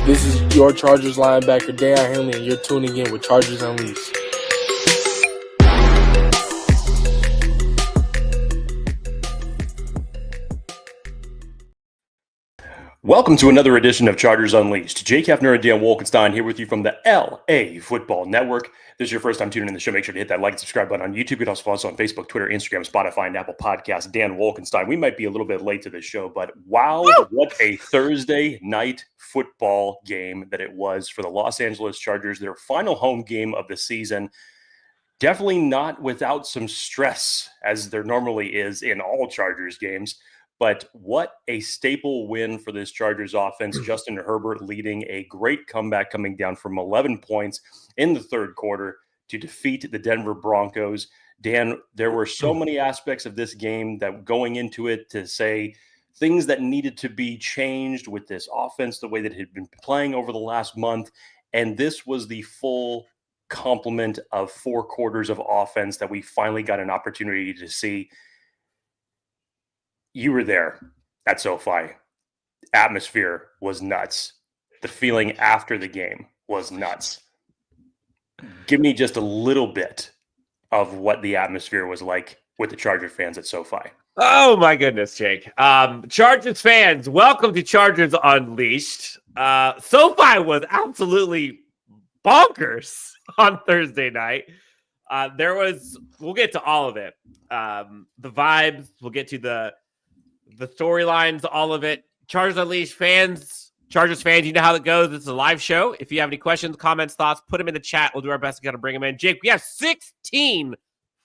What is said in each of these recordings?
This is your Chargers linebacker, Deion Henley, and you're tuning in with Chargers Unleashed. Welcome to another edition of Chargers Unleashed. Jake Hefner and Dan Wolkenstein here with you from the LA Football Network. If this is your first time tuning in the show, make sure to hit that like and subscribe button on YouTube. You can also follow us on Facebook, Twitter, Instagram, Spotify, and Apple Podcasts. Dan Wolkenstein. We might be a little bit late to this show, but wow, what a Thursday night football game that it was for the Los Angeles Chargers. Their final home game of the season. Definitely not without some stress, as there normally is in all Chargers games. But what a staple win for this Chargers offense. Justin Herbert leading a great comeback, coming down from 11 points in the third quarter to defeat the Denver Broncos. Dan, there were so many aspects of this game that going into it to say things that needed to be changed with this offense, the way that it had been playing over the last month. And this was the full complement of 4 quarters of offense that we finally got an opportunity to see. You were there at SoFi. Atmosphere was nuts. The feeling after the game was nuts. Give me just a little bit of what the atmosphere was like with the Charger fans at SoFi. Oh, my goodness, Jake. Chargers fans, welcome to Chargers Unleashed. SoFi was absolutely bonkers on Thursday night. We'll get to all of it. The vibes, we'll get to the storylines, all of it. Chargers Unleashed fans, Chargers fans, you know how it goes. This is a live show. If you have any questions, comments, thoughts, put them in the chat. We'll do our best to bring them in. Jake, we have 16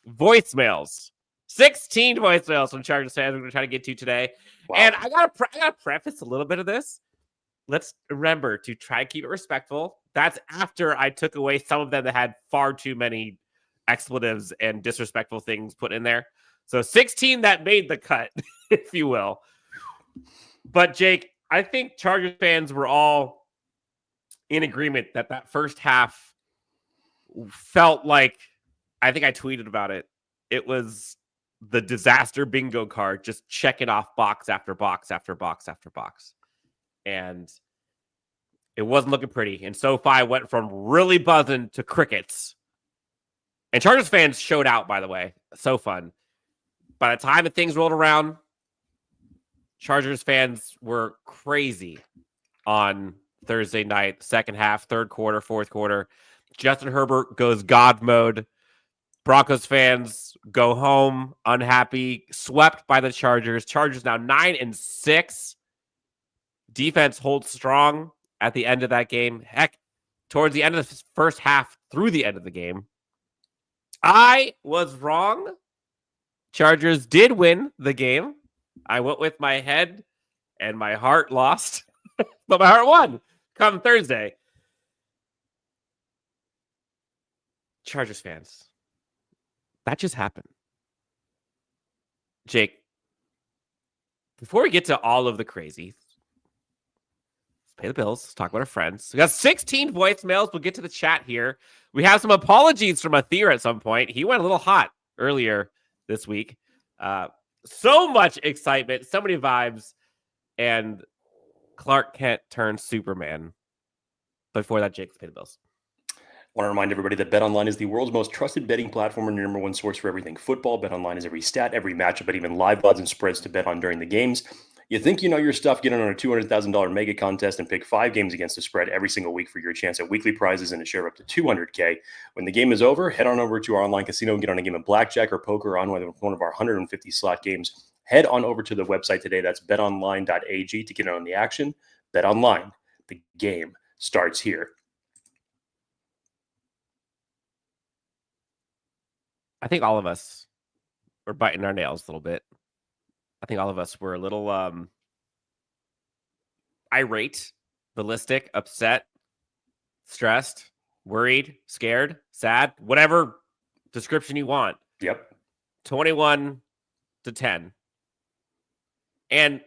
voicemails. 16 voicemails from Chargers fans we're going to try to get to today. Wow. And I gotta preface a little bit of this. Let's remember to try to keep it respectful. That's after I took away some of them that had far too many expletives and disrespectful things put in there. So 16 that made the cut, if you will. But, Jake, I think Chargers fans were all in agreement that first half felt like, I think I tweeted about it, it was the disaster bingo card, just checking off box after box after box after box. And it wasn't looking pretty. And SoFi went from really buzzing to crickets. And Chargers fans showed out, by the way. So fun. By the time that things rolled around, Chargers fans were crazy on Thursday night, second half, third quarter, fourth quarter. Justin Herbert goes God mode. Broncos fans go home unhappy, swept by the Chargers. Chargers now 9-6. Defense holds strong at the end of that game. Heck, towards the end of the first half through the end of the game. I was wrong. Chargers did win the game. I went with my head and my heart lost, but my heart won come Thursday. Chargers fans, that just happened. Jake, before we get to all of the crazy, let's pay the bills. Let's talk about our friends. We got 16 voicemails. We'll get to the chat here. We have some apologies from Athir at some point. He went a little hot earlier this week. So much excitement, so many vibes, and Clark Kent turned Superman. Before that, Jake, let's pay the bills. I want to remind everybody that BetOnline is the world's most trusted betting platform and your number one source for everything football. BetOnline is every stat, every matchup, but even live odds and spreads to bet on during the games. You think you know your stuff? Get on a $200,000 mega contest and pick 5 games against the spread every single week for your chance at weekly prizes and a share up to $200K. When the game is over, head on over to our online casino and get on a game of blackjack or poker or on one of our 150 slot games. Head on over to the website today. That's betonline.ag to get on the action. BetOnline, the game starts here. I think all of us were biting our nails a little bit. I think all of us were a little irate, ballistic, upset, stressed, worried, scared, sad, whatever description you want. Yep. 21-10. And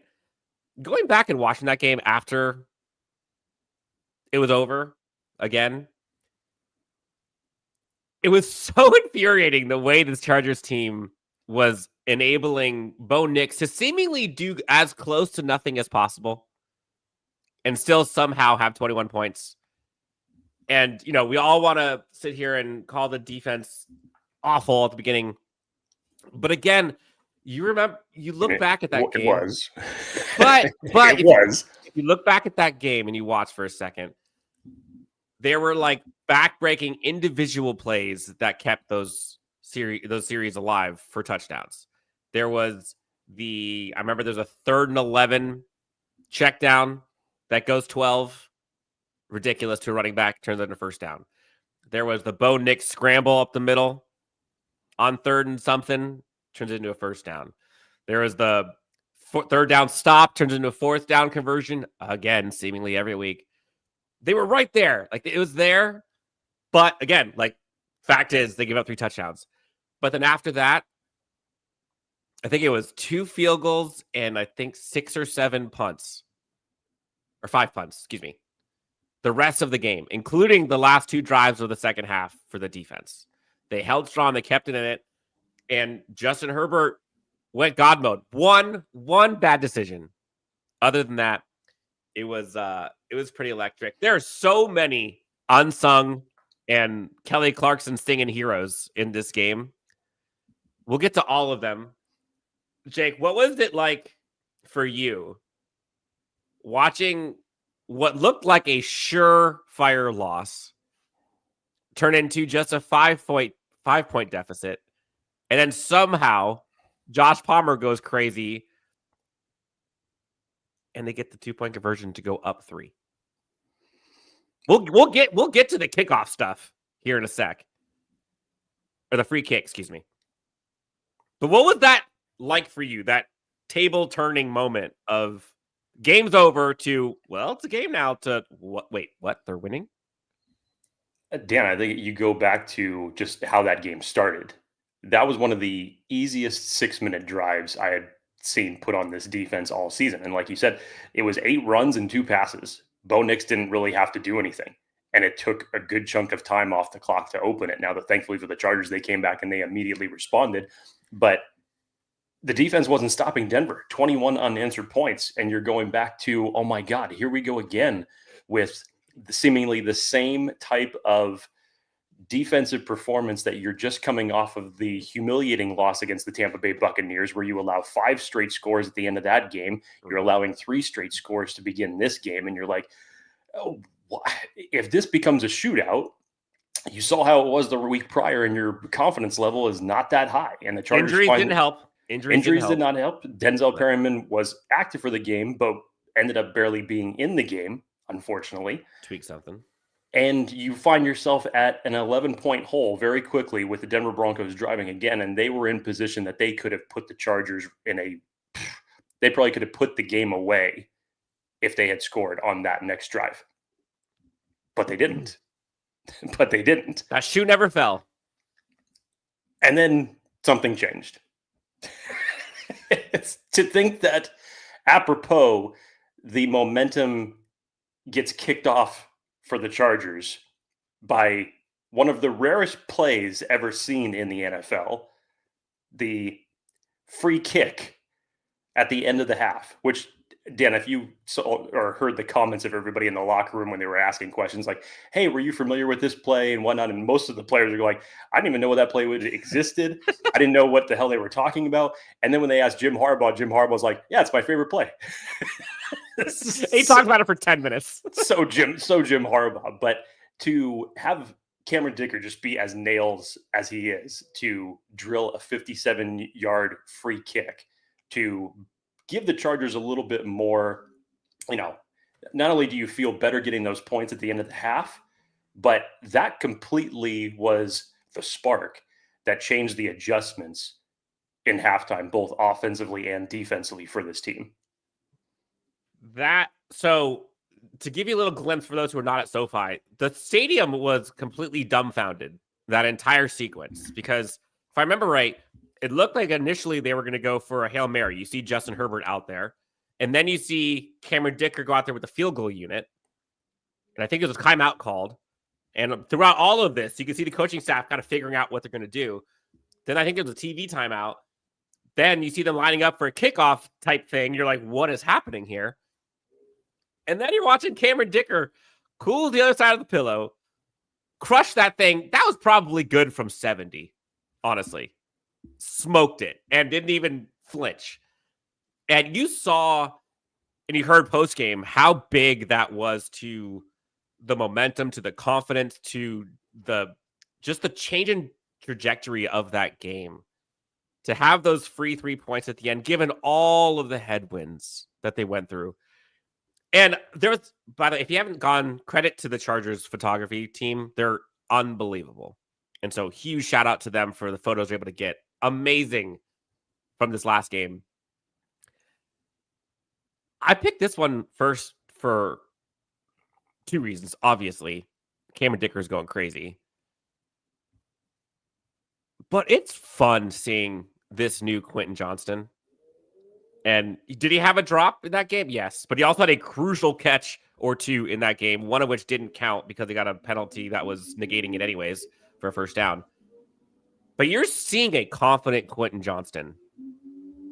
going back and watching that game after it was over again, it was so infuriating the way this Chargers team was enabling Bo Nix to seemingly do as close to nothing as possible. and still somehow have 21 points. And, we all want to sit here and call the defense awful at the beginning. But again, you look back at that game. It was. But if you look back at that game and you watch for a second, there were like back-breaking individual plays that kept those series alive for touchdowns. There was I remember there's a 3rd and 11 check down that goes 12. Ridiculous to a running back, turns into first down. There was the Bo Nix scramble up the middle on 3rd and something, turns into a first down. There was the 3rd down stop, turns into a 4th down conversion, again, seemingly every week. They were right there. Like, it was there. But again, like, fact is, they give up 3 touchdowns. But then after that, I think it was 2 field goals and I think 6 or 7 punts. Or 5 punts, excuse me. The rest of the game, including the last 2 drives of the second half for the defense. They held strong. They kept it in it. And Justin Herbert went God mode. One bad decision. Other than that, it was pretty electric. There are so many unsung and Kelly Clarkson singing heroes in this game. We'll get to all of them. Jake, what was it like for you watching what looked like a surefire loss turn into just a 5-point deficit, and then somehow Josh Palmer goes crazy and they get the 2-point conversion to go up 3? We'll get to the kickoff stuff here in a sec. Or the free kick, excuse me. But what was that like for you? That table turning moment of game's over to, well, it's a game now, to what? Wait, what? They're winning? Dan, I think you go back to just how that game started. That was one of the easiest 6-minute drives I had seen put on this defense all season. And like you said, it was 8 runs and 2 passes. Bo Nix didn't really have to do anything. And it took a good chunk of time off the clock to open it. Now, thankfully for the Chargers, they came back and they immediately responded. But the defense wasn't stopping Denver. 21 unanswered points. And you're going back to, oh my God, here we go again with seemingly the same type of defensive performance that you're just coming off of the humiliating loss against the Tampa Bay Buccaneers, where you allow 5 straight scores at the end of that game. You're allowing 3 straight scores to begin this game. And you're like, oh, if this becomes a shootout, you saw how it was the week prior and your confidence level is not that high. And the Chargers Injuries didn't help. Injuries did not help. Denzel Perryman was active for the game, but ended up barely being in the game, unfortunately. Tweak something. And you find yourself at an 11-point hole very quickly with the Denver Broncos driving again. And they were in position that they could have put the Chargers they probably could have put the game away if they had scored on that next drive. But they didn't. That shoe never fell. And then something changed. It's to think that apropos, the momentum gets kicked off for the Chargers by one of the rarest plays ever seen in the NFL, the free kick at the end of the half, which, Dan, if you saw or heard the comments of everybody in the locker room when they were asking questions like, hey, were you familiar with this play and whatnot? And most of the players are like, I didn't even know that play existed. I didn't know what the hell they were talking about. And then when they asked Jim Harbaugh's like, yeah, it's my favorite play. He talked about it for 10 minutes. So Jim Harbaugh. But to have Cameron Dicker just be as nails as he is, to drill a 57-yard free kick, to give the Chargers a little bit more, not only do you feel better getting those points at the end of the half, but that completely was the spark that changed the adjustments in halftime, both offensively and defensively for this team. So to give you a little glimpse for those who are not at SoFi, the stadium was completely dumbfounded that entire sequence, because if I remember right, it looked like initially they were going to go for a Hail Mary. You see Justin Herbert out there, and then you see Cameron Dicker go out there with the field goal unit. And I think it was a timeout called. And throughout all of this, you can see the coaching staff kind of figuring out what they're going to do. Then I think it was a TV timeout. Then you see them lining up for a kickoff type thing. You're like, what is happening here? And then you're watching Cameron Dicker cool the other side of the pillow, crush that thing. That was probably good from 70, honestly. Smoked it and didn't even flinch. And you saw and you heard post-game how big that was to the momentum, to the confidence, to the just the change in trajectory of that game. To have those free 3 points at the end, given all of the headwinds that they went through. And there was, by the way, if you haven't gone, credit to the Chargers photography team. They're unbelievable. And so huge shout out to them for the photos they're able to get. Amazing from this last game. I picked this one first for two reasons. Obviously, Cameron Dicker's going crazy. But it's fun seeing this new Quentin Johnston. And did he have a drop in that game? Yes. But he also had a crucial catch or two in that game, one of which didn't count because he got a penalty that was negating it anyways for a first down. But you're seeing a confident Quentin Johnston.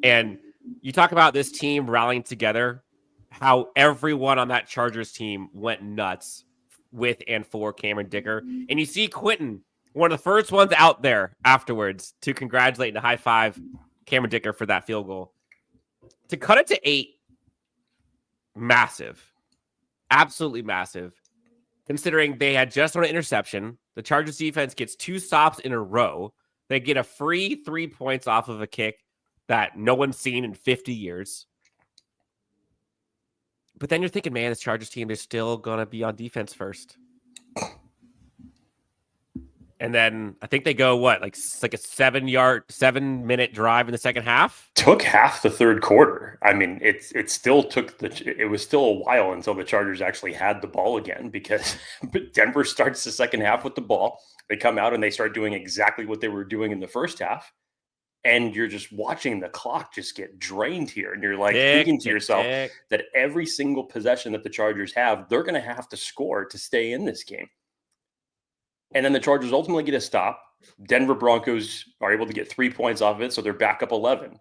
And you talk about this team rallying together, how everyone on that Chargers team went nuts with and for Cameron Dicker. And you see Quentin, one of the first ones out there afterwards to congratulate and to high five Cameron Dicker for that field goal. To cut it to 8, massive. Absolutely massive. Considering they had just on an interception, the Chargers defense gets 2 stops in a row. They get a free 3 points off of a kick that no one's seen in 50 years. But then you're thinking, man, this Chargers team is still going to be on defense first. And then I think they go, what, like a 7-minute drive in the second half? Took half the third quarter. I mean, it was still a while until the Chargers actually had the ball again, because Denver starts the second half with the ball. They come out and they start doing exactly what they were doing in the first half. And you're just watching the clock just get drained here. And you're like thinking to yourself that every single possession that the Chargers have, they're going to have to score to stay in this game. And then the Chargers ultimately get a stop. Denver Broncos are able to get 3 points off of it, so they're back up 11.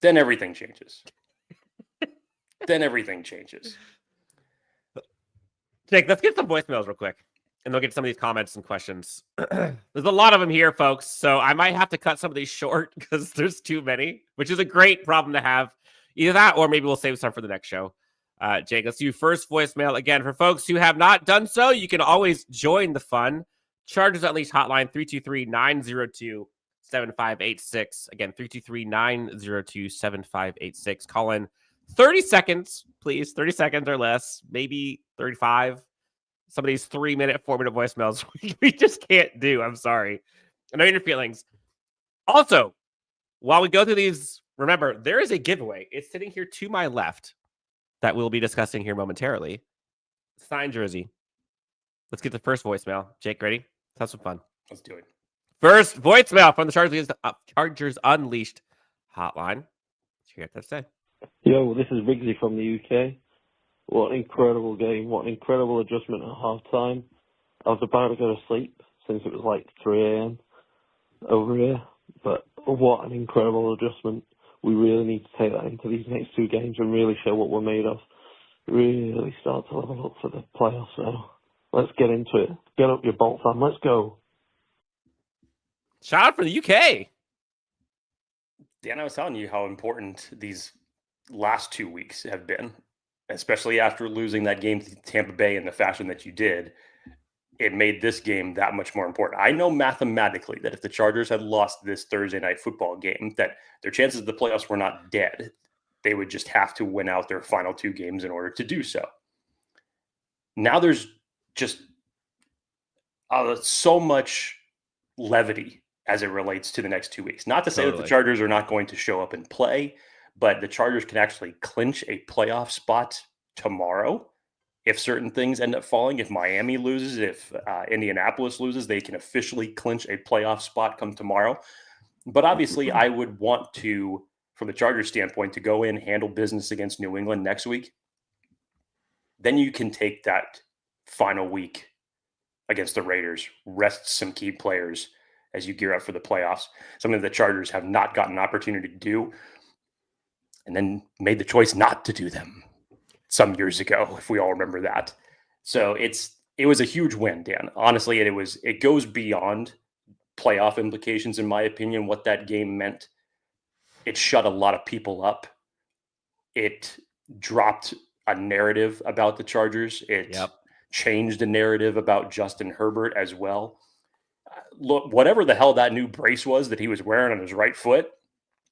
Then everything changes. Jake, let's get some voicemails real quick, and we'll get some of these comments and questions. There's a lot of them here, folks, so I might have to cut some of these short because there's too many, which is a great problem to have. Either that, or maybe we'll save some for the next show. Jake, let's do first voicemail. Again, for folks who have not done so, you can always join the fun. Chargers Unleashed hotline, 323-902-7586. Again, 323-902-7586. Call in 30 seconds, please. 30 seconds or less, maybe 35. Some of these 3-minute, 4-minute voicemails we just can't do. I'm sorry. I know your feelings. Also, while we go through these, remember, there is a giveaway. It's sitting here to my left that we'll be discussing here momentarily. Signed jersey. Let's get the first voicemail. Jake, ready? Let's have some fun. Let's do it. First voicemail from the Chargers Unleashed hotline. Let's hear what they say. Yo, this is Wrigley from the UK. What an incredible game. What an incredible adjustment at halftime. I was about to go to sleep since it was like 3 a.m. over here. But what an incredible adjustment. We really need to take that into these next 2 games and really show what we're made of. Really start to level up for the playoffs now. Let's get into it. Get up your bolt, fam. Let's go. Shout out for the UK. Dan, I was telling you how important these last 2 weeks have been, especially after losing that game to Tampa Bay in the fashion that you did. It made this game that much more important. I know mathematically that if the Chargers had lost this Thursday night football game, that their chances of the playoffs were not dead. They would just have to win out their final 2 games in order to do so. Now there's just so much levity as it relates to the next 2 weeks. Not to say that the Chargers are not going to show up and play, but the Chargers can actually clinch a playoff spot tomorrow. If certain things end up falling, if Miami loses, if Indianapolis loses, they can officially clinch a playoff spot come tomorrow. But obviously, I would want to, from the Chargers standpoint, to go in, handle business against New England next week. Then you can take that final week against the Raiders, rest some key players as you gear up for the playoffs, something the Chargers have not gotten an opportunity to do. and then made the choice not to do them some years ago, if we all remember that. So it was a huge win, Dan. Honestly, it goes beyond playoff implications, in my opinion, what that game meant. It shut a lot of people up. It dropped a narrative about the Chargers. It changed a narrative about Justin Herbert as well. Look, whatever the hell that new brace was that he was wearing on his right foot,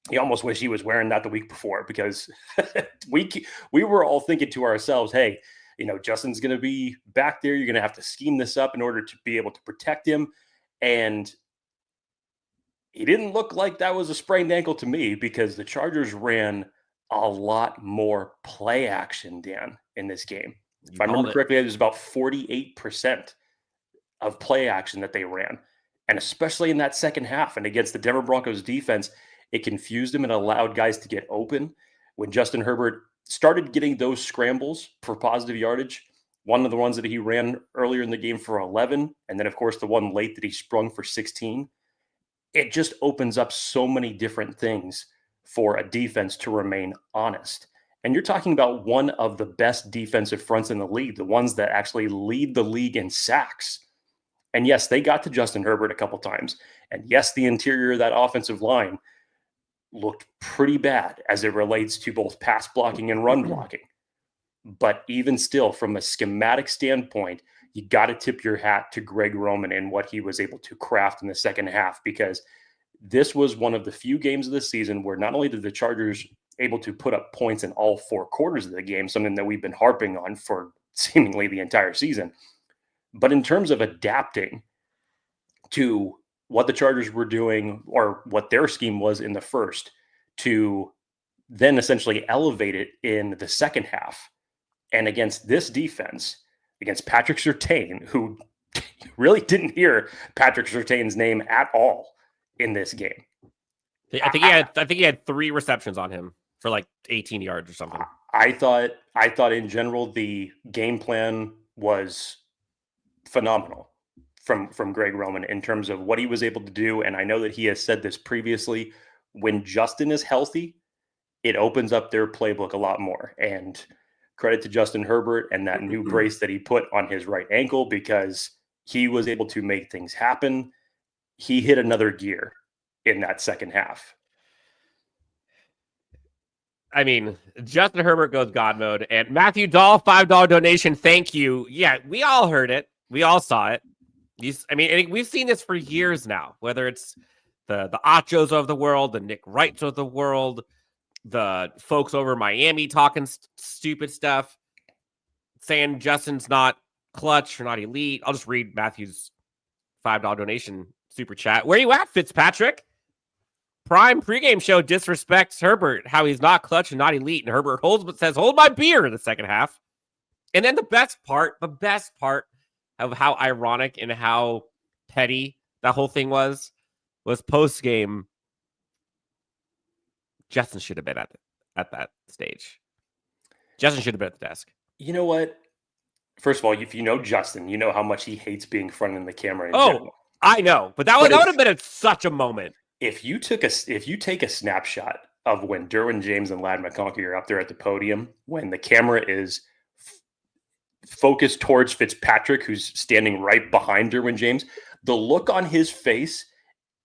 he almost wished he was wearing that the week before, because we were all thinking to ourselves, hey, Justin's going to be back there. You're going to have to scheme this up in order to be able to protect him. And he didn't look like that was a sprained ankle to me, because the Chargers ran a lot more play action, Dan, in this game. If I remember correctly, it was about 48% of play action that they ran. And especially in that second half and against the Denver Broncos defense, it confused them and allowed guys to get open. When Justin Herbert started getting those scrambles for positive yardage, one of the ones that he ran earlier in the game for 11, and then, of course, the one late that he sprung for 16, it just opens up so many different things for a defense to remain honest. And you're talking about one of the best defensive fronts in the league, the ones that actually lead the league in sacks. And yes, they got to Justin Herbert a couple times. And yes, the interior of that offensive line looked pretty bad as it relates to both pass blocking and run blocking. But even still, from a schematic standpoint, you got to tip your hat to Greg Roman and what he was able to craft in the second half, because this was one of the few games of the season where not only did the Chargers able to put up points in all four quarters of the game, something that we've been harping on for seemingly the entire season, but in terms of adapting to what the Chargers were doing or what their scheme was in the first, to then essentially elevate it in the second half. And against this defense, against Patrick Surtain, who really didn't hear Patrick Surtain's name at all in this game. I think he had 3 receptions on him for like 18 yards or something. I thought in general the game plan was phenomenal from Greg Roman in terms of what he was able to do. And I know that he has said this previously, when Justin is healthy, it opens up their playbook a lot more. And credit to Justin Herbert and that new brace that he put on his right ankle, because he was able to make things happen. He hit another gear in that second half. I mean, Justin Herbert goes God mode, and Matthew Dahl, $5 donation. Thank you. Yeah, we all heard it. We all saw it. And we've seen this for years now, whether it's the Achos of the world, the Nick Wrights of the world, the folks over Miami talking stupid stuff, saying Justin's not clutch or not elite. I'll just read Matthew's $5 donation super chat. Where you at, Fitzpatrick? Prime pregame show disrespects Herbert, how he's not clutch and not elite. And Herbert says, hold my beer in the second half. And then the best part of how ironic and how petty that whole thing was post-game. Justin should have been at that stage. Justin should have been at the desk. You know what? First of all, if you know Justin, you know how much he hates being front in the camera. General. I know, but that would have been such a moment. If you take a snapshot of when Derwin James and Ladd McConkey are up there at the podium, when the camera is focused towards Fitzpatrick, who's standing right behind Derwin James, the look on his face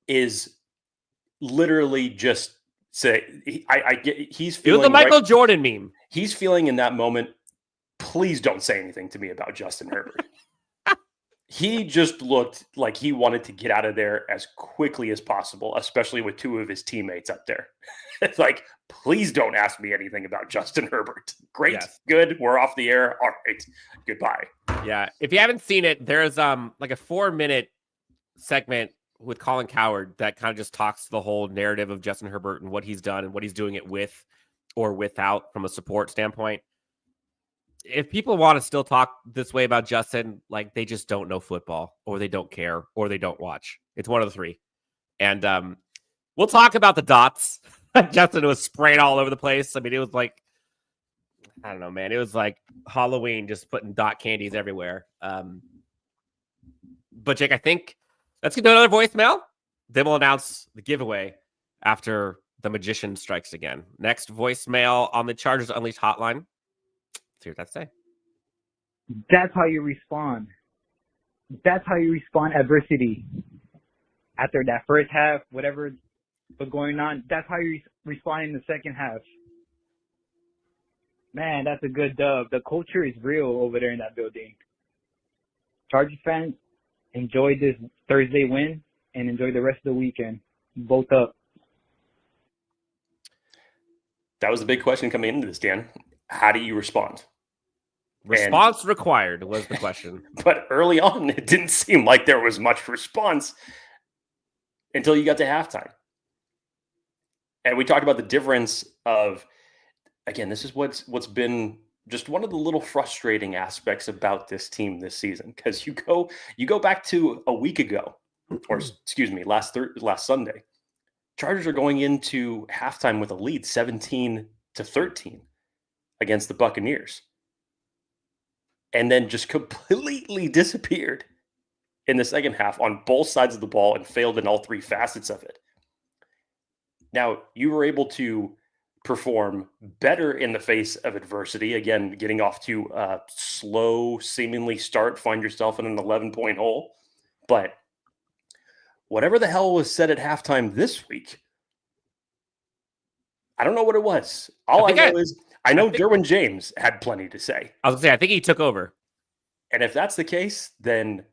is literally just he's feeling. It was the Michael Jordan meme. He's feeling in that moment, please don't say anything to me about Justin Herbert. He just looked like he wanted to get out of there as quickly as possible, especially with 2 of his teammates up there. It's like, please don't ask me anything about Justin Herbert. Great. Yes. Good. We're off the air. All right. Goodbye. Yeah. If you haven't seen it, there's like a 4-minute segment with Colin Cowherd that kind of just talks to the whole narrative of Justin Herbert and what he's done and what he's doing it with or without from a support standpoint. If people want to still talk this way about Justin, like, they just don't know football, or they don't care, or they don't watch. It's one of the 3. And we'll talk about the dots. Justin was spraying all over the place. I mean, it was like, I don't know, man. It was like Halloween, just putting dot candies everywhere. But Jake, I think let's get to another voicemail. Then we'll announce the giveaway after the magician strikes again. Next voicemail on the Chargers Unleashed hotline. Let's hear what that say. That's how you respond. That's how you respond adversity. After that first half, whatever was going on, that's how you respond in the second half. Man, that's a good dub. The culture is real over there in that building. Chargers fans, enjoy this Thursday win and enjoy the rest of the weekend. Both up. That was the big question coming into this, Dan. How do you respond? Response required was the question. But early on, it didn't seem like there was much response until you got to halftime. And we talked about the difference of, again, this is what's been just one of the little frustrating aspects about this team this season. Because you go back to a week ago, or excuse me, last Sunday. Chargers are going into halftime with a lead 17-13 against the Buccaneers. And then just completely disappeared in the second half on both sides of the ball and failed in all three facets of it. Now, you were able to perform better in the face of adversity. Again, getting off to a slow, seemingly start, find yourself in an 11-point hole. But whatever the hell was said at halftime this week, I don't know what it was. I know Derwin James had plenty to say. I was going to say, I think he took over. And if that's the case, then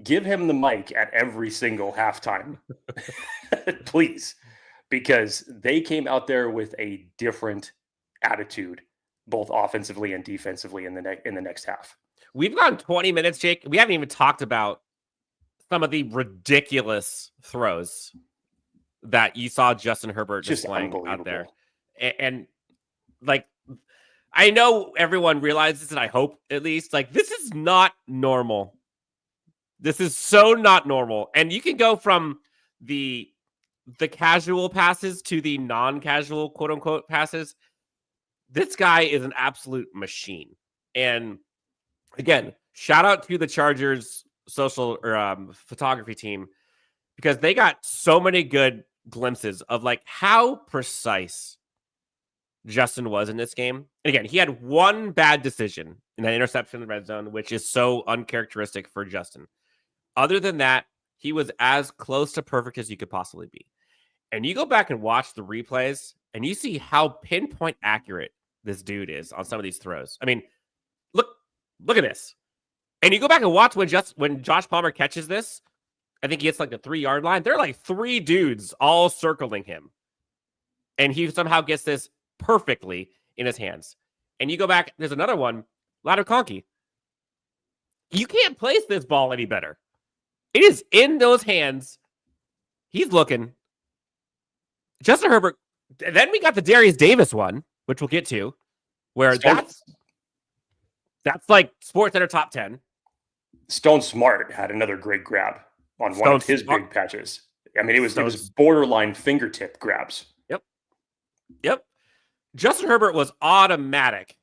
give him the mic at every single halftime, please, because they came out there with a different attitude, both offensively and defensively in the next half. We've gone 20 minutes, Jake. We haven't even talked about some of the ridiculous throws that you saw Justin Herbert displaying out there. And like, I know everyone realizes, and I hope at least, like, this is not normal. This is so not normal. And you can go from the casual passes to the non-casual, quote unquote, passes. This guy is an absolute machine. And again, shout out to the Chargers social or photography team, because they got so many good glimpses of like how precise Justin was in this game. And again, he had one bad decision in that interception in the red zone, which is so uncharacteristic for Justin. Other than that, he was as close to perfect as you could possibly be. And you go back and watch the replays and you see how pinpoint accurate this dude is on some of these throws. I mean, look at this. And you go back and watch when Josh Palmer catches this, I think he hits like the 3-yard line. There are like 3 dudes all circling him. And he somehow gets this perfectly in his hands. And you go back, there's another one, Ladder Conkey. You can't place this ball any better. It is in those hands. He's looking. Justin Herbert. Then we got the Darius Davis one, which we'll get to, where that's like SportsCenter top 10. Stone Smart had another great grab on one of his big patches. I mean, it was borderline fingertip grabs. Yep. Justin Herbert was automatic.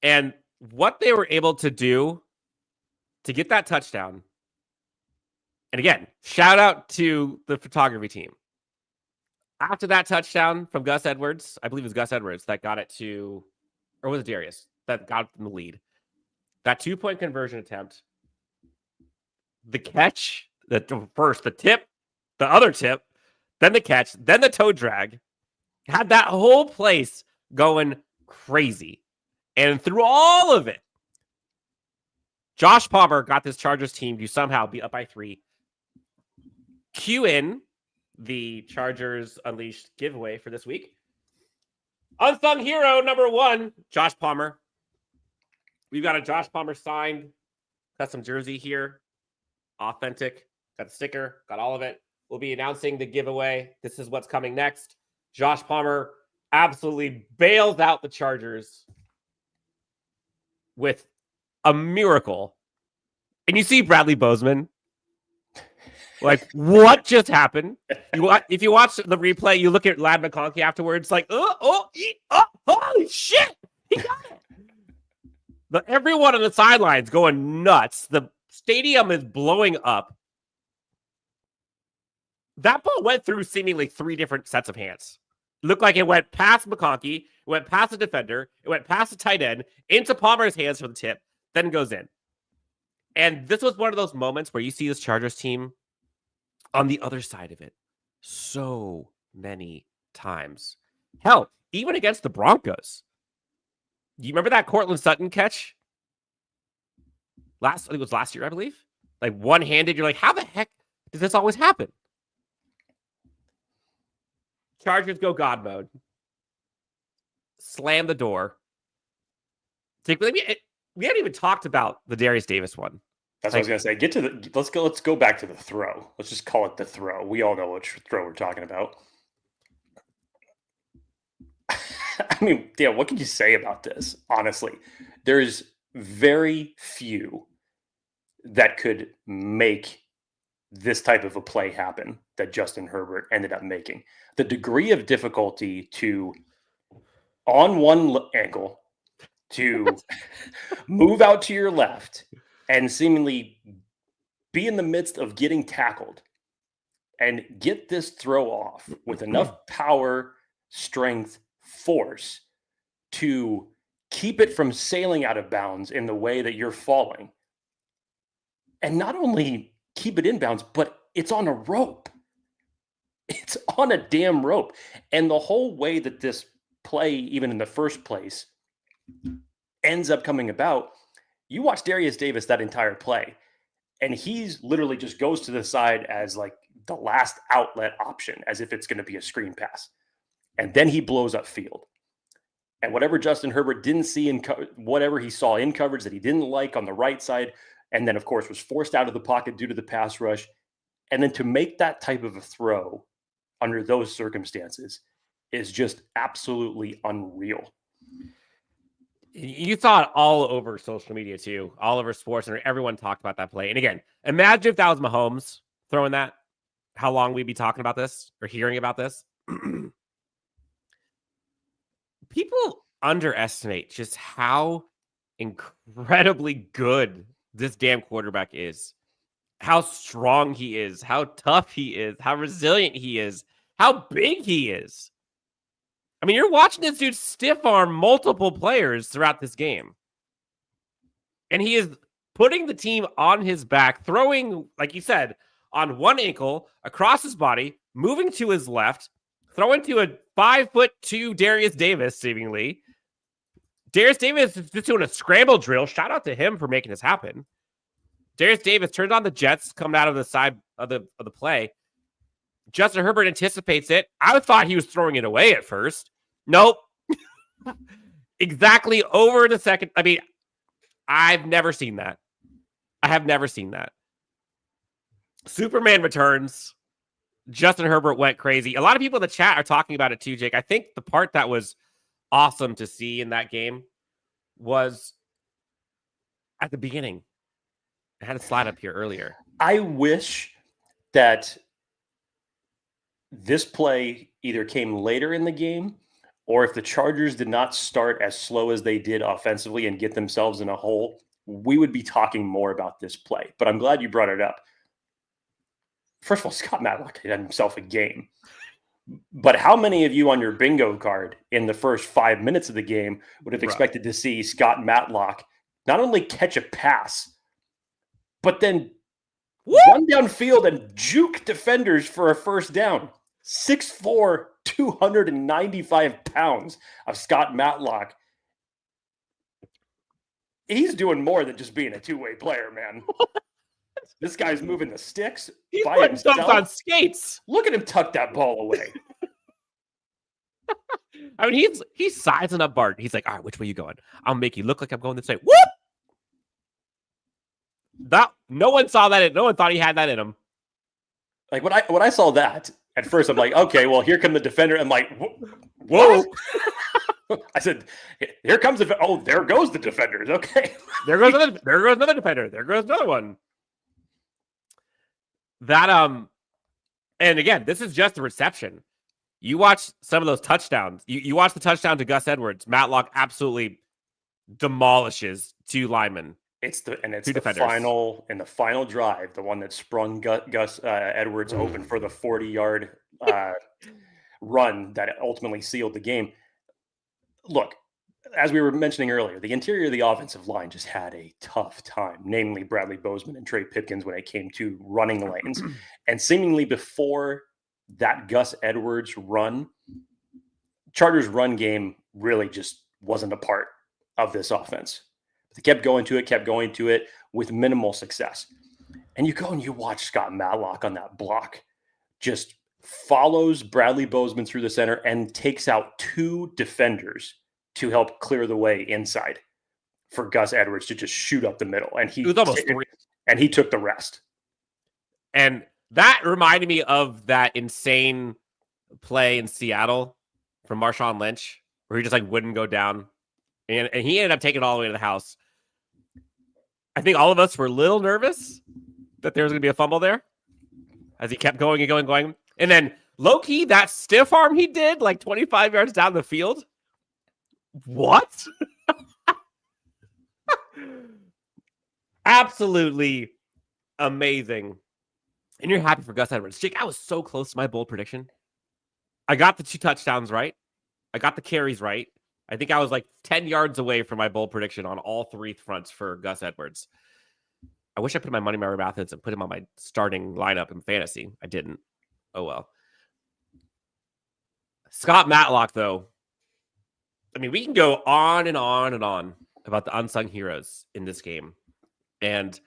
And what they were able to do to get that touchdown, and again, shout out to the photography team. After that touchdown from Gus Edwards, I believe it was Gus Edwards that got it to, or was it Darius that got in the lead? That 2-point conversion attempt, the catch, the tip, the other tip, then the catch, then the toe drag, had that whole place going crazy. And through all of it, Josh Palmer got this Chargers team to somehow be up by 3. Cue in the Chargers Unleashed giveaway for this week. Unsung hero number 1, Josh Palmer. We've got a Josh Palmer signed custom jersey here. Authentic. Got the sticker. Got all of it. We'll be announcing the giveaway. This is what's coming next. Josh Palmer absolutely bails out the Chargers with a miracle. And you see Bradley Bozeman. Like, what just happened? If you watch the replay, you look at Lad McConkey afterwards, like, holy shit! He got it! But everyone on the sidelines going nuts. The stadium is blowing up. That ball went through seemingly 3 different sets of hands. looked like it went past McConkey, it went past the defender, it went past the tight end, into Palmer's hands for the tip, then goes in. And this was one of those moments where you see this Chargers team on the other side of it so many times. Hell, even against the Broncos. You remember that Cortland Sutton catch? I think it was last year, I believe. Like one-handed, you're like, how the heck does this always happen? Chargers go God mode. Slam the door. We haven't even talked about the Darius Davis one. That's what I was gonna say. Let's go back to the throw. Let's just call it the throw. We all know which throw we're talking about. I mean, Dan, what can you say about this? Honestly, there's very few that could make this type of a play happen that Justin Herbert ended up making. The degree of difficulty to, on one ankle, to move out to your left and seemingly be in the midst of getting tackled and get this throw off with enough power, strength, force to keep it from sailing out of bounds in the way that you're falling. And not only keep it in bounds, but it's on a rope. It's on a damn rope. And the whole way that this play, even in the first place, ends up coming about, you watch Darius Davis that entire play, and he's literally just goes to the side as like the last outlet option, as if it's going to be a screen pass. And then he blows up field. And whatever Justin Herbert didn't see in whatever he saw in coverage that he didn't like on the right side, and then, of course, was forced out of the pocket due to the pass rush. And then to make that type of a throw under those circumstances is just absolutely unreal. You saw it all over social media, too. All over sports, and everyone talked about that play. And again, imagine if that was Mahomes throwing that, how long we'd be talking about this or hearing about this. People underestimate just how incredibly good this damn quarterback is, how strong he is, how tough he is, how resilient he is, how big he is. I mean, you're watching this dude stiff arm multiple players throughout this game. And he is putting the team on his back, throwing, like you said, on one ankle, across his body, moving to his left, throwing to a 5'2" Darius Davis, seemingly. Darius Davis is just doing a scramble drill. Shout out to him for making this happen. Darius Davis turns on the jets coming out of the side of the play. Justin Herbert anticipates it. I thought he was throwing it away at first. Nope. Exactly over the second. I mean, I've never seen that. I have never seen that. Superman returns. Justin Herbert went crazy. A lot of people in the chat are talking about it too, Jake. I think the part that was awesome to see in that game was at the beginning. I had a slide up here earlier. I wish that this play either came later in the game, or if the Chargers did not start as slow as they did offensively and get themselves in a hole, we would be talking more about this play. But I'm glad you brought it up. First of all, Scott Matlock had himself a game. But how many of you on your bingo card in the first 5 minutes of the game would have expected to see Scott Matlock not only catch a pass, but then run downfield and juke defenders for a first down? 6'4", 295 pounds of Scott Matlock. He's doing more than just being a two-way player, man. This guy's moving the sticks. He's by putting himself. stuff on skates. Look at him tuck that ball away. I mean, he's sizing up Bart. He's like, all right, which way you going? I'll make you look like I'm going this way. Whoop! No one saw that. No one thought he had that in him. Like when I saw that, at first I'm like, okay, well, here come the defender. I'm like, whoa. I said, here comes the there goes the defenders. Okay. There goes another defender. There goes another one. That and again, this is just a reception. You watch some of those touchdowns. You watch the touchdown to Gus Edwards. Matlock absolutely demolishes two linemen. It's the final drive, the one that sprung Gus Edwards open for the 40-yard run that ultimately sealed the game. Look, as we were mentioning earlier, the interior of the offensive line just had a tough time, namely Bradley Bozeman and Trey Pipkins when it came to running lanes. And seemingly before that Gus Edwards run, Chargers' run game really just wasn't a part of this offense. They kept going to it with minimal success. And you go and you watch Scott Matlock on that block, just follows Bradley Bozeman through the center and takes out 2 defenders to help clear the way inside for Gus Edwards to just shoot up the middle. And it was almost 3. And he took the rest. And that reminded me of that insane play in Seattle from Marshawn Lynch, where he just like wouldn't go down. And he ended up taking it all the way to the house. I think all of us were a little nervous that there was going to be a fumble there as he kept going and going and going. And then low-key, that stiff arm he did like 25 yards down the field. What? Absolutely amazing. And you're happy for Gus Edwards. Jake, I was so close to my bold prediction. I got the 2 touchdowns right. I got the carries right. I think I was like 10 yards away from my bold prediction on all 3 fronts for Gus Edwards. I wish I put my money Mary methods and put him on my starting lineup in fantasy. I didn't. Oh, well. Scott Matlock, though. I mean, we can go on and on and on about the unsung heroes in this game and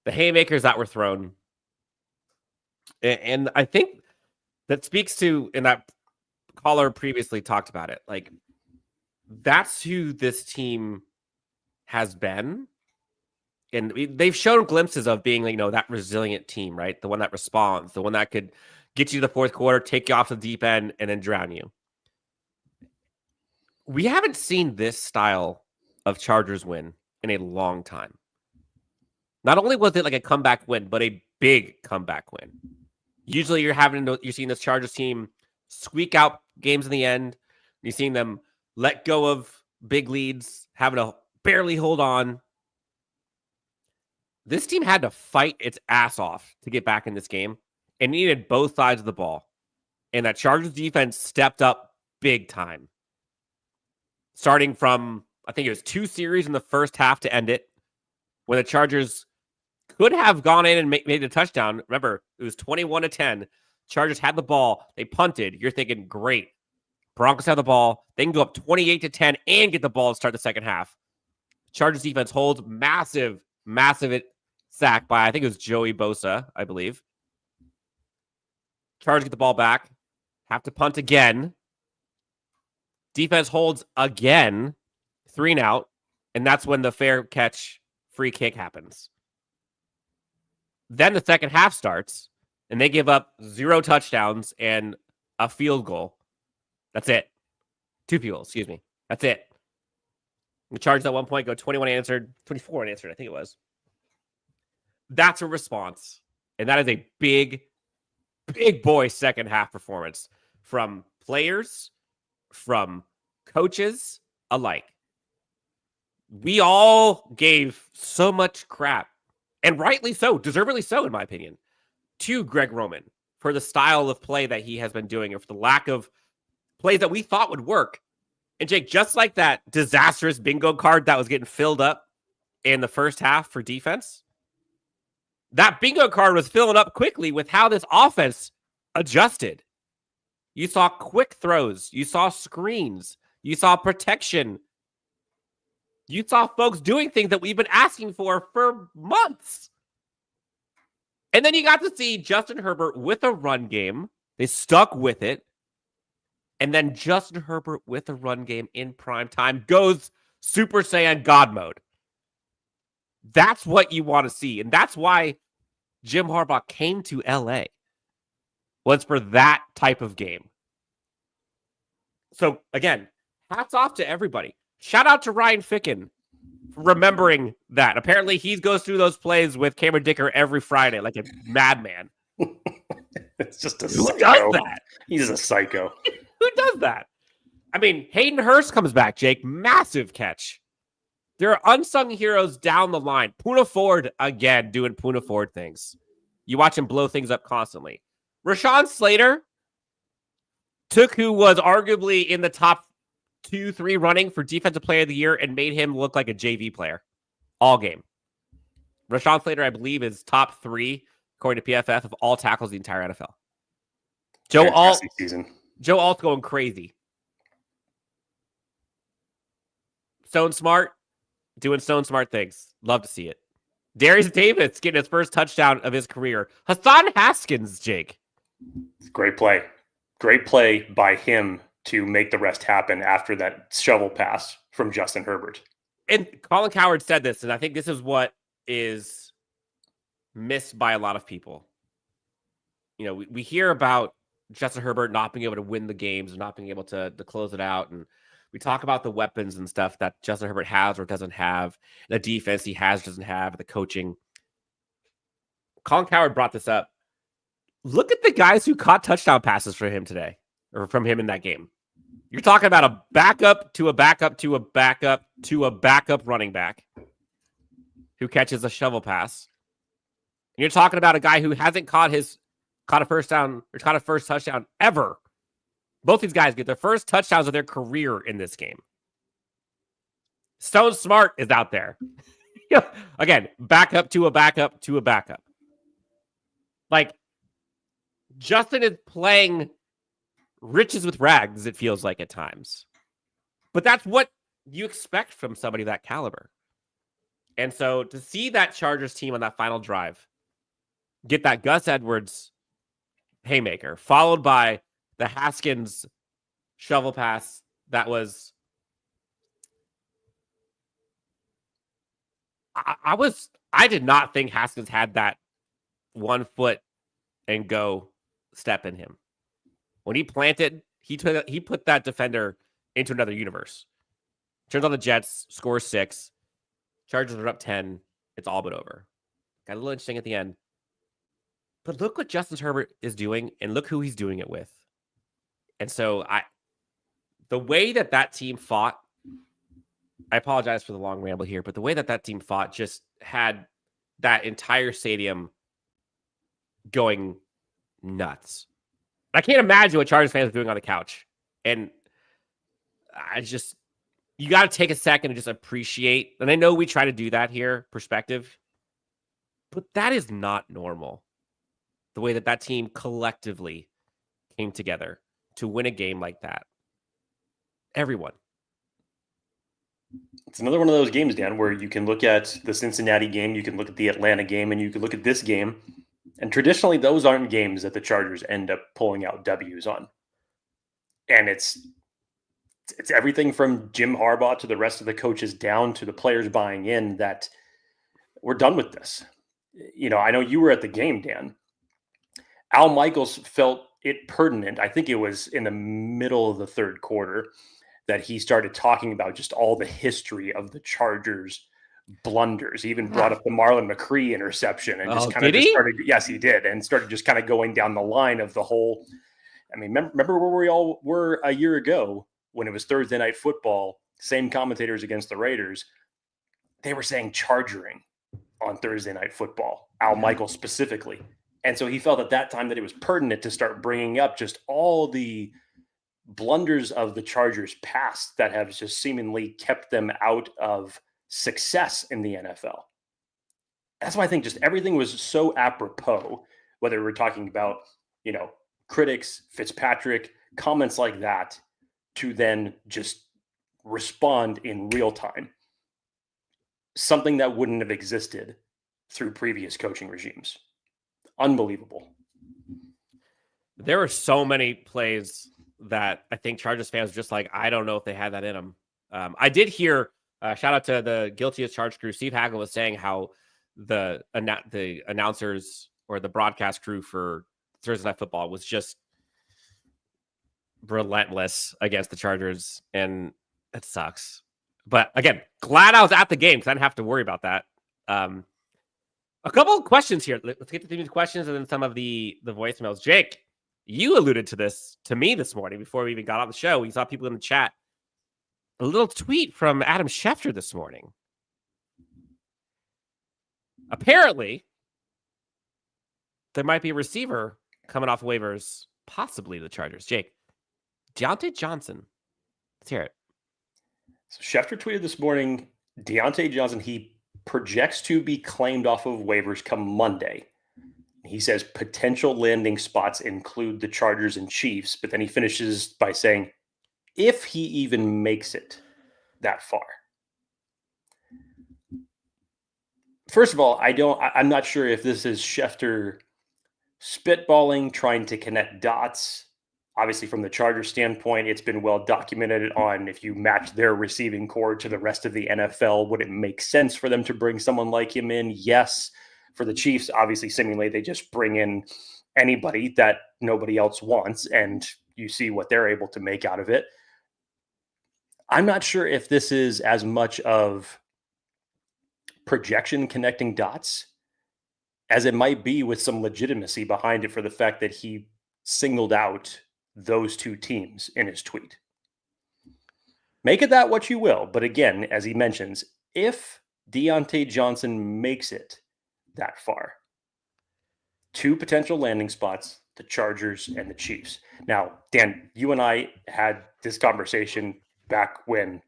the haymakers that were thrown. And I think that speaks to, and that caller previously talked about it, like, that's who this team has been. And they've shown glimpses of being, like, that resilient team, right? The one that responds, the one that could get you to the fourth quarter, take you off the deep end, and then drown you. We haven't seen this style of Chargers win in a long time. Not only was it like a comeback win, but a big comeback win. Usually you're seeing this Chargers team squeak out games in the end. You're seeing them let go of big leads, having to barely hold on. This team had to fight its ass off to get back in this game and needed both sides of the ball. And that Chargers defense stepped up big time. Starting from, I think it was 2 series in the first half to end it, when the Chargers could have gone in and made a touchdown. Remember, it was 21-10. Chargers had the ball. They punted. You're thinking, great. Broncos have the ball. They can go up 28-10 and get the ball to start the second half. Chargers defense holds massive sack by, I think it was Joey Bosa, I believe. Chargers get the ball back. Have to punt again. Defense holds again. 3 and out. And that's when the fair catch free kick happens. Then the second half starts, and they give up 0 touchdowns and a field goal. That's it. 2 field goals, excuse me. That's it. The Chargers at one point go 24 unanswered, I think it was. That's a response. And that is a big boy second half performance from players, from coaches alike. We all gave so much crap, and rightly so, deservedly so, in my opinion, to Greg Roman for the style of play that he has been doing, or for the lack of plays that we thought would work. And Jake, just like that disastrous bingo card that was getting filled up in the first half for defense, that bingo card was filling up quickly with how this offense adjusted. You saw quick throws. You saw screens. You saw protection. You saw folks doing things that we've been asking for months. And then you got to see Justin Herbert with a run game. They stuck with it. And then Justin Herbert with a run game in prime time goes Super Saiyan God mode. That's what you want to see. And that's why Jim Harbaugh came to LA. Was for that type of game. So again, hats off to everybody. Shout out to Ryan Ficken for remembering that. Apparently he goes through those plays with Cameron Dicker every Friday like a madman. It's just a Who psycho. does that? He's a psycho. Who does that? I mean, Hayden Hurst comes back, Jake. Massive catch. There are unsung heroes down the line. Poona Ford, again, doing Poona Ford things. You watch him blow things up constantly. Rashawn Slater, took who was arguably in the top 2-3 running for defensive player of the year and made him look like a JV player all game. Rashawn Slater, I believe, is top 3, according to PFF, of all tackles the entire NFL. Joe Alt's going crazy. Stone Smart, doing Stone Smart things. Love to see it. Darius Davis getting his first touchdown of his career. Hassan Haskins, Jake. Great play. Great play by him to make the rest happen after that shovel pass from Justin Herbert. And Colin Cowherd said this, and I think this is what is missed by a lot of people. You know, we hear about Justin Herbert not being able to win the games and not being able to close it out. And we talk about the weapons and stuff that Justin Herbert has or doesn't have, the defense he has or doesn't have, the coaching. Colin Cowherd brought this up. Look at the guys who caught touchdown passes for him today, or from him in that game. You're talking about a backup to a backup to a backup to a backup running back who catches a shovel pass. And you're talking about a guy who hasn't caught a first touchdown ever. Both these guys get their first touchdowns of their career in this game. Stone Smart is out there. Again, backup to a backup to a backup. Like, Justin is playing riches with rags, it feels like at times. But that's what you expect from somebody of that caliber. And so to see that Chargers team on that final drive get that Gus Edwards haymaker, followed by the Haskins shovel pass that was... I did not think Haskins had that 1 foot and go step in him. When he planted, he put that defender into another universe. Turns on the Jets, scores 6. Chargers are up 10. It's all but over. Got a little interesting at the end. But look what Justin Herbert is doing, and look who he's doing it with. And so the way that team fought, I apologize for the long ramble here, but the way that team fought just had that entire stadium going nuts. I can't imagine what Chargers fans are doing on the couch. And you got to take a second and just appreciate. And I know we try to do that here, perspective, but that is not normal. The way that team collectively came together to win a game like that. Everyone. It's another one of those games, Dan, where you can look at the Cincinnati game, you can look at the Atlanta game, and you can look at this game. And traditionally, those aren't games that the Chargers end up pulling out W's on. And it's everything from Jim Harbaugh to the rest of the coaches down to the players buying in that we're done with this. You know, I know you were at the game, Dan. Al Michaels felt it pertinent. I think it was in the middle of the third quarter that he started talking about just all the history of the Chargers blunders. He even brought up the Marlon McCree interception and just kind of started. Yes, he did. And started just kind of going down the line of the whole. I mean, remember where we all were a year ago when it was Thursday Night Football, same commentators against the Raiders. They were saying chargering on Thursday Night Football, Al Michaels specifically. And so he felt at that time that it was pertinent to start bringing up just all the blunders of the Chargers past that have just seemingly kept them out of success in the NFL. That's why I think just everything was so apropos, whether we're talking about, you know, critics, Fitzpatrick, comments like that, to then just respond in real time. Something that wouldn't have existed through previous coaching regimes. Unbelievable. There were so many plays that I think Chargers fans were just like, I don't know if they had that in them. I did hear, shout out to the Guilty as Charged crew. Steve Hagel was saying how the announcers or the broadcast crew for Thursday Night Football was just relentless against the Chargers, and it sucks. But again, glad I was at the game because I didn't have to worry about that. A couple of questions here. Let's get to the questions and then some of the voicemails. Jake, you alluded to this to me this morning before we even got on the show. We saw people in the chat. A little tweet from Adam Schefter this morning. Apparently, there might be a receiver coming off waivers, possibly the Chargers. Jake, Diontae Johnson. Let's hear it. So Schefter tweeted this morning, Diontae Johnson, he projects to be claimed off of waivers come Monday. He says potential landing spots include the Chargers and Chiefs, but then he finishes by saying, if he even makes it that far. First of all, I'm not sure if this is Schefter spitballing, trying to connect dots. Obviously, from the Chargers standpoint, it's been well documented on if you match their receiving core to the rest of the NFL, would it make sense for them to bring someone like him in? Yes. For the Chiefs, obviously, seemingly they just bring in anybody that nobody else wants, and you see what they're able to make out of it. I'm not sure if this is as much of projection connecting dots as it might be with some legitimacy behind it for the fact that he singled out those two teams in his tweet. Make it that what you will. But again, as he mentions, if Diontae Johnson makes it that far, two potential landing spots, the Chargers and the Chiefs. Now, Dan, you and I had this conversation back when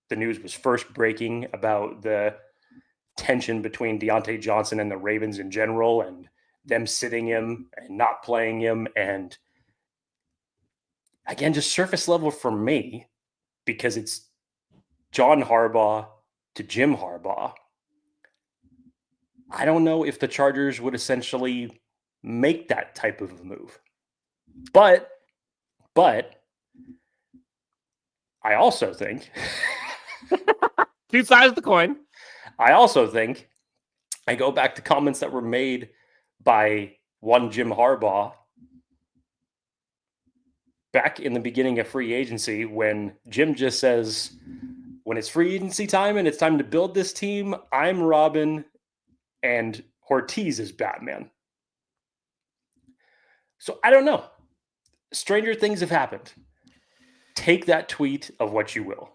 the news was first breaking about the tension between Diontae Johnson and the Ravens in general and them sitting him and not playing him. And again, just surface level for me, because it's John Harbaugh to Jim Harbaugh. I don't know if the Chargers would essentially make that type of a move. But I also think two sides of the coin. I also think I go back to comments that were made by one Jim Harbaugh back in the beginning of free agency when Jim just says, when it's free agency time and it's time to build this team, I'm Robin and Hortiz is Batman. So I don't know. Stranger things have happened. Take that tweet of what you will.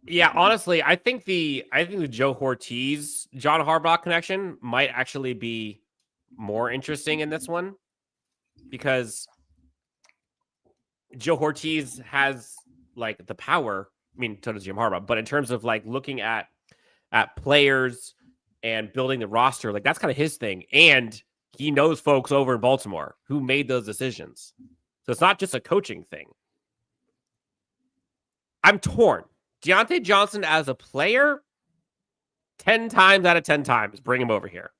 Yeah, honestly, I think the Joe Hortiz, John Harbaugh connection might actually be more interesting in this one, because Joe Hortiz has like the power. I mean, so does Jim Harbaugh, but in terms of like looking at players and building the roster, like that's kind of his thing. And he knows folks over in Baltimore who made those decisions. So it's not just a coaching thing. I'm torn. Diontae Johnson as a player, 10 times out of 10 times, bring him over here.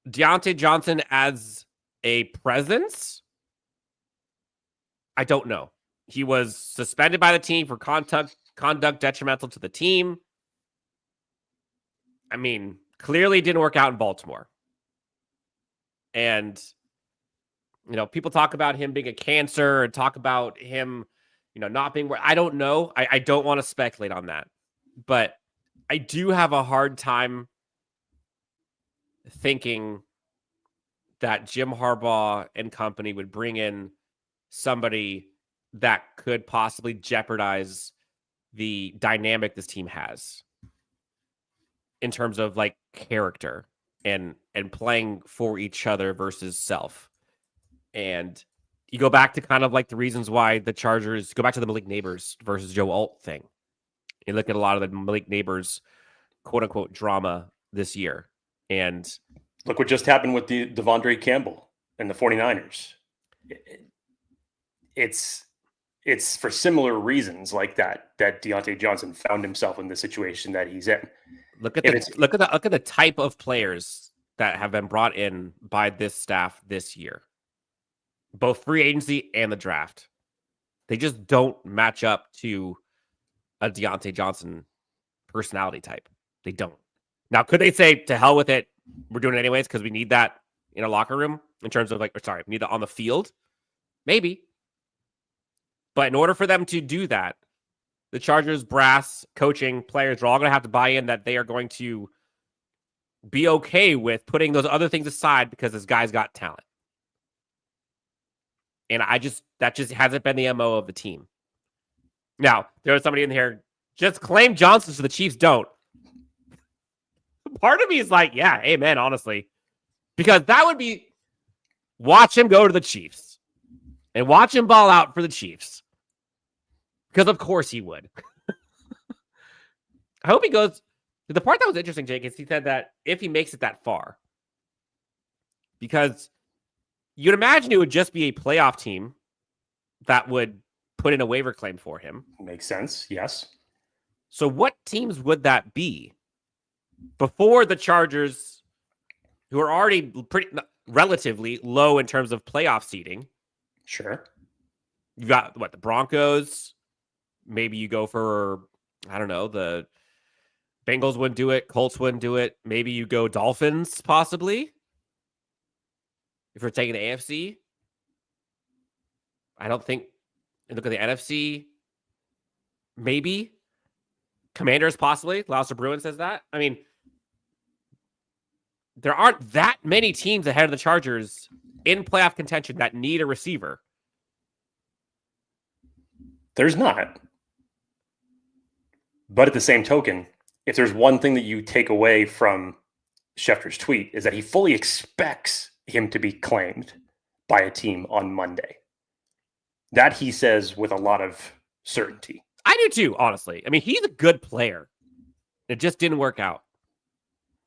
Diontae Johnson as a presence, I don't know. He was suspended by the team for conduct detrimental to the team. I mean, clearly didn't work out in Baltimore. And, you know, people talk about him being a cancer and talk about him, you know, not being where I don't know. I don't want to speculate on that. But I do have a hard time thinking that Jim Harbaugh and company would bring in somebody that could possibly jeopardize the dynamic this team has in terms of like character and playing for each other versus self. And you go back to kind of like the reasons why the Chargers go back to the Malik Neighbors versus Joe Alt thing. You look at a lot of the Malik Neighbors quote unquote drama this year. And look what just happened with the Devondre Campbell and the 49ers. It's for similar reasons like that Diontae Johnson found himself in the situation that he's in. Look at the type of players that have been brought in by this staff this year, both free agency and the draft. They just don't match up to a Diontae Johnson personality type. They don't. Now, could they say to hell with it? We're doing it anyways because we need that in a locker room in terms of we need that on the field. Maybe. But in order for them to do that, the Chargers brass, coaching, players are all going to have to buy in that they are going to be okay with putting those other things aside because this guy's got talent. And that just hasn't been the MO of the team. Now, there was somebody in here, just claim Johnson so the Chiefs don't. Part of me is like, yeah, amen, honestly. Because that would be, watch him go to the Chiefs. and watch him ball out for the Chiefs. Because of course he would. I hope he goes. The part that was interesting, Jake, is he said that if he makes it that far, because you'd imagine it would just be a playoff team that would put in a waiver claim for him. Makes sense. Yes. So what teams would that be before the Chargers, who are already pretty relatively low in terms of playoff seeding? Sure. You've got the Broncos. Maybe you go for, I don't know, the Bengals wouldn't do it. Colts wouldn't do it. Maybe you go Dolphins, possibly. If we're taking the AFC, I don't think. Look at the NFC. Maybe Commanders, possibly. Louser Bruin says that. I mean, there aren't that many teams ahead of the Chargers in playoff contention that need a receiver. There's not. But at the same token, if there's one thing that you take away from Schefter's tweet is that he fully expects him to be claimed by a team on Monday. That he says with a lot of certainty. I do too, honestly. I mean, he's a good player. It just didn't work out.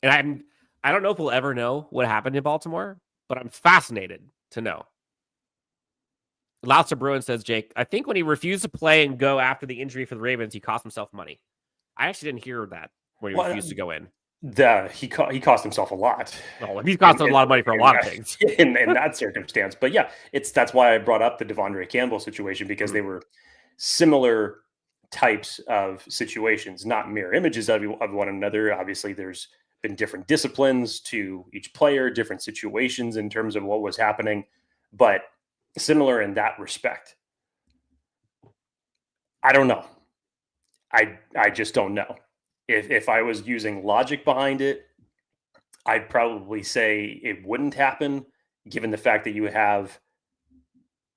And I don't know if we'll ever know what happened in Baltimore, but I'm fascinated to know. Louser Bruin says, Jake, I think when he refused to play and go after the injury for the Ravens, he cost himself money. I actually didn't hear that when he refused to go in. He cost himself a lot. Oh, he's cost him a lot of money for a lot of things. In that circumstance. But yeah, that's why I brought up the Devondre Campbell situation, because they were similar types of situations, not mirror images of one another. Obviously, there's been different disciplines to each player, different situations in terms of what was happening, but similar in that respect. I don't know. I just don't know. If I was using logic behind it, I'd probably say it wouldn't happen, given the fact that you have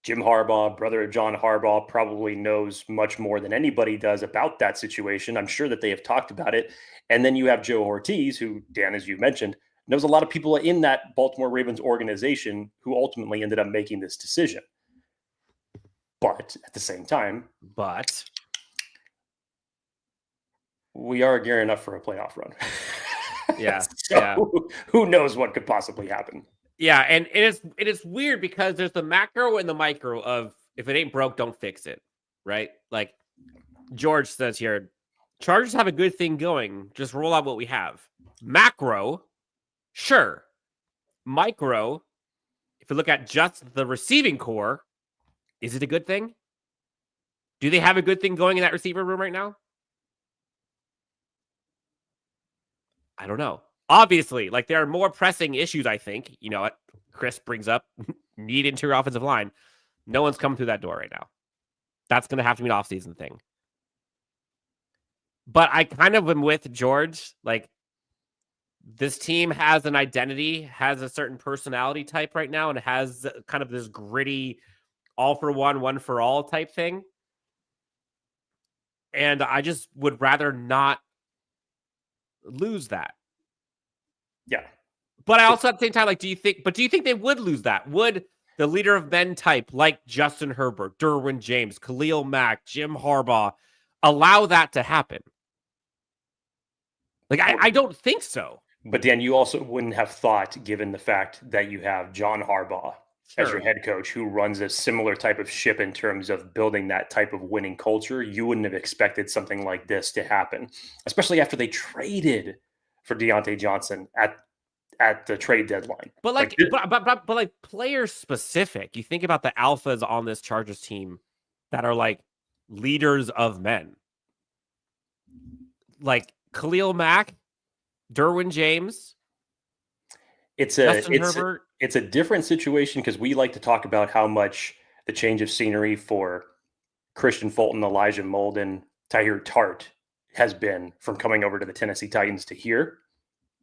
Jim Harbaugh, brother of John Harbaugh, probably knows much more than anybody does about that situation. I'm sure that they have talked about it. And then you have Joe Hortiz, who, Dan, as you mentioned, knows a lot of people in that Baltimore Ravens organization who ultimately ended up making this decision. But at the same time, we are gearing up for a playoff run. Yeah. Who knows what could possibly happen? Yeah, and it is weird because there's the macro and the micro of if it ain't broke, don't fix it, right? Like George says here, Chargers have a good thing going. Just roll out what we have. Macro, sure. Micro, if you look at just the receiving core, is it a good thing? Do they have a good thing going in that receiver room right now? I don't know. Obviously, like there are more pressing issues, I think. You know what Chris brings up? Need interior offensive line. No one's coming through that door right now. That's going to have to be an offseason thing. But I kind of am with George. Like, this team has an identity, has a certain personality type right now, and has kind of this gritty, all for one for all type thing. And I just would rather not lose that. Yeah. But I also at the same time, like, do you think they would lose that? Would the leader of men type like Justin Herbert, Derwin James, Khalil Mack, Jim Harbaugh allow that to happen? Like, I don't think so. But Dan, you also wouldn't have thought, given the fact that you have John Harbaugh as your head coach, who runs a similar type of ship in terms of building that type of winning culture, you wouldn't have expected something like this to happen, especially after they traded for Diontae Johnson at the trade deadline. But like player specific, you think about the alphas on this Chargers team that are like leaders of men, like Khalil Mack, Derwin James. It's a different situation because we like to talk about how much the change of scenery for Christian Fulton, Elijah Molden, Tahir Tart has been from coming over to the Tennessee Titans to here.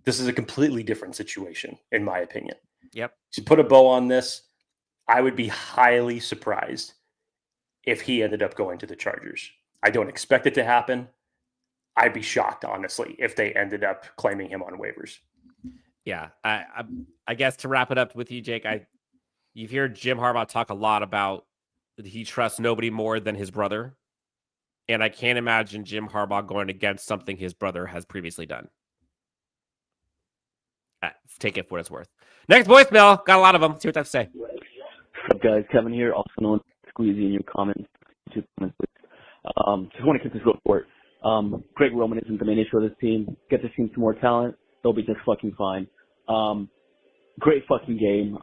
This is a completely different situation, in my opinion. Yep. To put a bow on this, I would be highly surprised if he ended up going to the Chargers. I don't expect it to happen. I'd be shocked, honestly, if they ended up claiming him on waivers. Yeah, I guess to wrap it up with you, Jake, you've heard Jim Harbaugh talk a lot about he trusts nobody more than his brother. And I can't imagine Jim Harbaugh going against something his brother has previously done. Take it for what it's worth. Next voicemail. Got a lot of them. See what I have to say. What's up, guys? Kevin here, also known as Squeezy in your comments. Just want to keep this real short. Greg Roman isn't the main issue of this team. Get this team some more talent. They'll be just fucking fine. Great fucking game.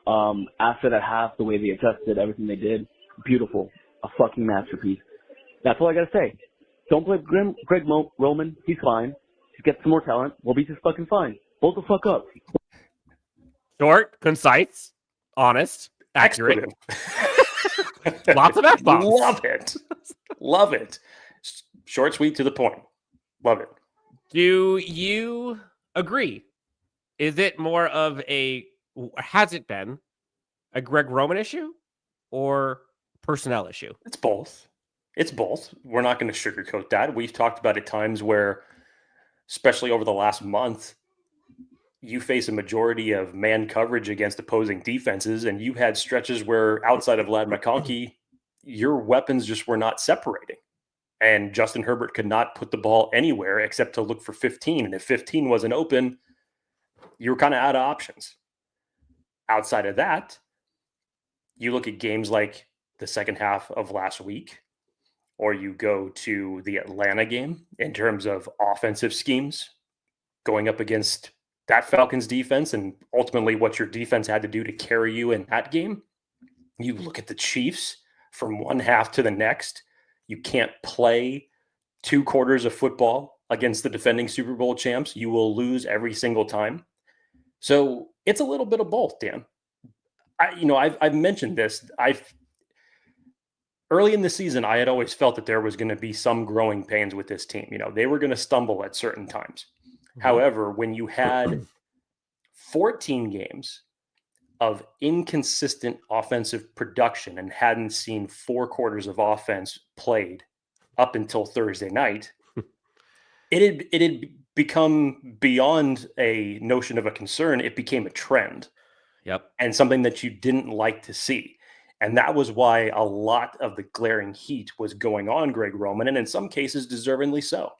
After that half, the way they adjusted, everything they did, beautiful. A fucking masterpiece. That's all I gotta say. Don't blame Greg Roman. He's fine. Just get some more talent. We'll be just fucking fine. Hold the fuck up. Short, concise, honest, accurate. Lots of F-bombs. Love it. Love it. Short, sweet, to the point. Love it. Do you agree? Is it more of has it been a Greg Roman issue or personnel issue? It's both. It's both. We're not going to sugarcoat that. We've talked about it times where, especially over the last month, you face a majority of man coverage against opposing defenses, and you had stretches where outside of Ladd McConkey, your weapons just were not separating. And Justin Herbert could not put the ball anywhere except to look for 15. And if 15 wasn't open, you were kind of out of options. Outside of that, you look at games like the second half of last week, or you go to the Atlanta game in terms of offensive schemes going up against that Falcons defense and ultimately what your defense had to do to carry you in that game. You look at the Chiefs from one half to the next. You can't play 2 quarters of football against the defending Super Bowl champs. You will lose every single time. So it's a little bit of both, Dan. I've mentioned this. Early in the season, I had always felt that there was going to be some growing pains with this team. They were going to stumble at certain times. Mm-hmm. However, when you had 14 games of inconsistent offensive production and hadn't seen 4 quarters of offense played up until Thursday night, it had become beyond a notion of a concern. It became a trend. Yep. And something that you didn't like to see. And that was why a lot of the glaring heat was going on Greg Roman, and in some cases, deservingly so.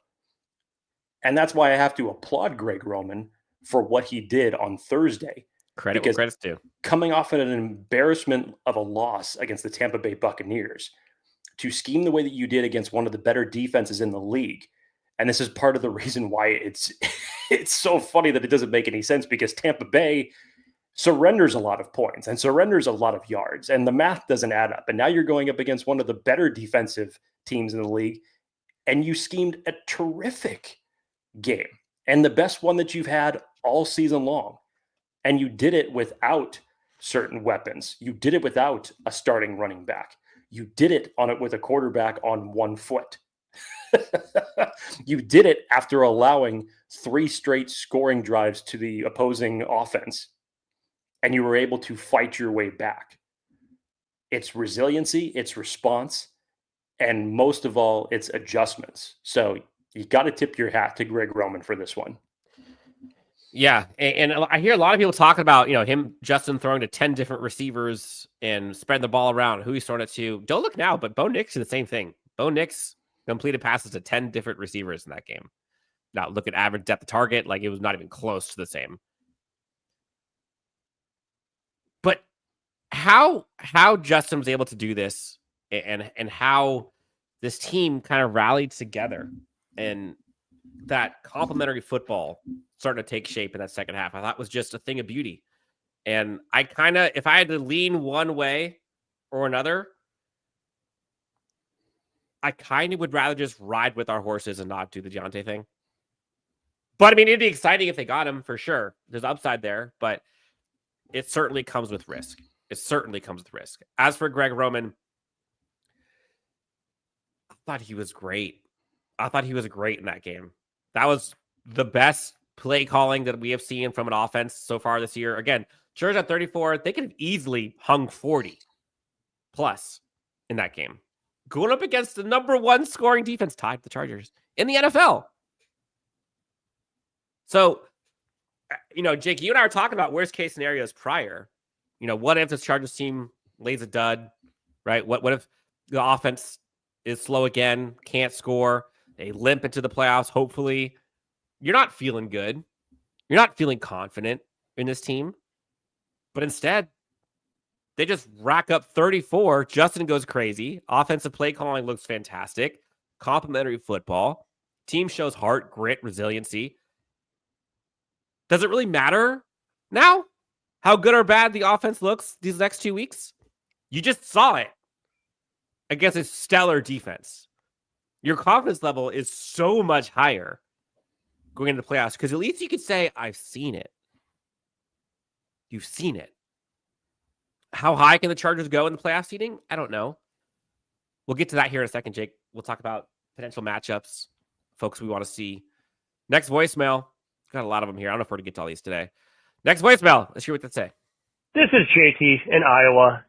And that's why I have to applaud Greg Roman for what he did on Thursday. Credit where credit's due. Coming off of an embarrassment of a loss against the Tampa Bay Buccaneers, to scheme the way that you did against one of the better defenses in the league. And this is part of the reason why it's so funny that it doesn't make any sense, because Tampa Bay surrenders a lot of points and surrenders a lot of yards, and the math doesn't add up. And now you're going up against one of the better defensive teams in the league, and you schemed a terrific game and the best one that you've had all season long. And you did it without certain weapons. You did it without a starting running back. You did it with a quarterback on 1 foot. You did it after allowing 3 straight scoring drives to the opposing offense. And you were able to fight your way back. It's resiliency, it's response, and most of all, it's adjustments. So you got to tip your hat to Greg Roman for this one. Yeah, and I hear a lot of people talking about, Justin throwing to 10 different receivers and spreading the ball around, who he's throwing it to. Don't look now, but Bo Nix did the same thing. Bo Nix completed passes to 10 different receivers in that game. Now, look at average depth of target, like it was not even close to the same. But how Justin was able to do this and how this team kind of rallied together and that complementary football starting to take shape in that second half, I thought was just a thing of beauty. And I kind of, if I had to lean one way or another, I kind of would rather just ride with our horses and not do the Diontae thing. But I mean, it'd be exciting if they got him for sure. There's upside there, but it certainly comes with risk. As for Greg Roman, I thought he was great. I thought he was great in that game. That was the best play calling that we have seen from an offense so far this year. Again, Chargers at 34, they could have easily hung 40 plus in that game. Going up against the number 1 scoring defense, tied the Chargers in the NFL. So, Jake, you and I were talking about worst case scenarios prior. What if this Chargers team lays a dud, right? What if The offense is slow again, can't score. They limp into the playoffs, hopefully. You're not feeling good. You're not feeling confident in this team. But instead, they just rack up 34. Justin goes crazy. Offensive play calling looks fantastic. Complimentary football. Team shows heart, grit, resiliency. Does it really matter now how good or bad the offense looks these next 2 weeks? You just saw it against a stellar defense. Your confidence level is so much higher going into the playoffs because at least you could say, I've seen it. You've seen it. How high can the Chargers go in the playoff seeding? I don't know. We'll get to that here in a second, Jake. We'll talk about potential matchups, folks we want to see. Next voicemail. Got a lot of them here. I don't know if we're going to get to all these today. Next voicemail. Let's hear what they say. This is JT in Iowa,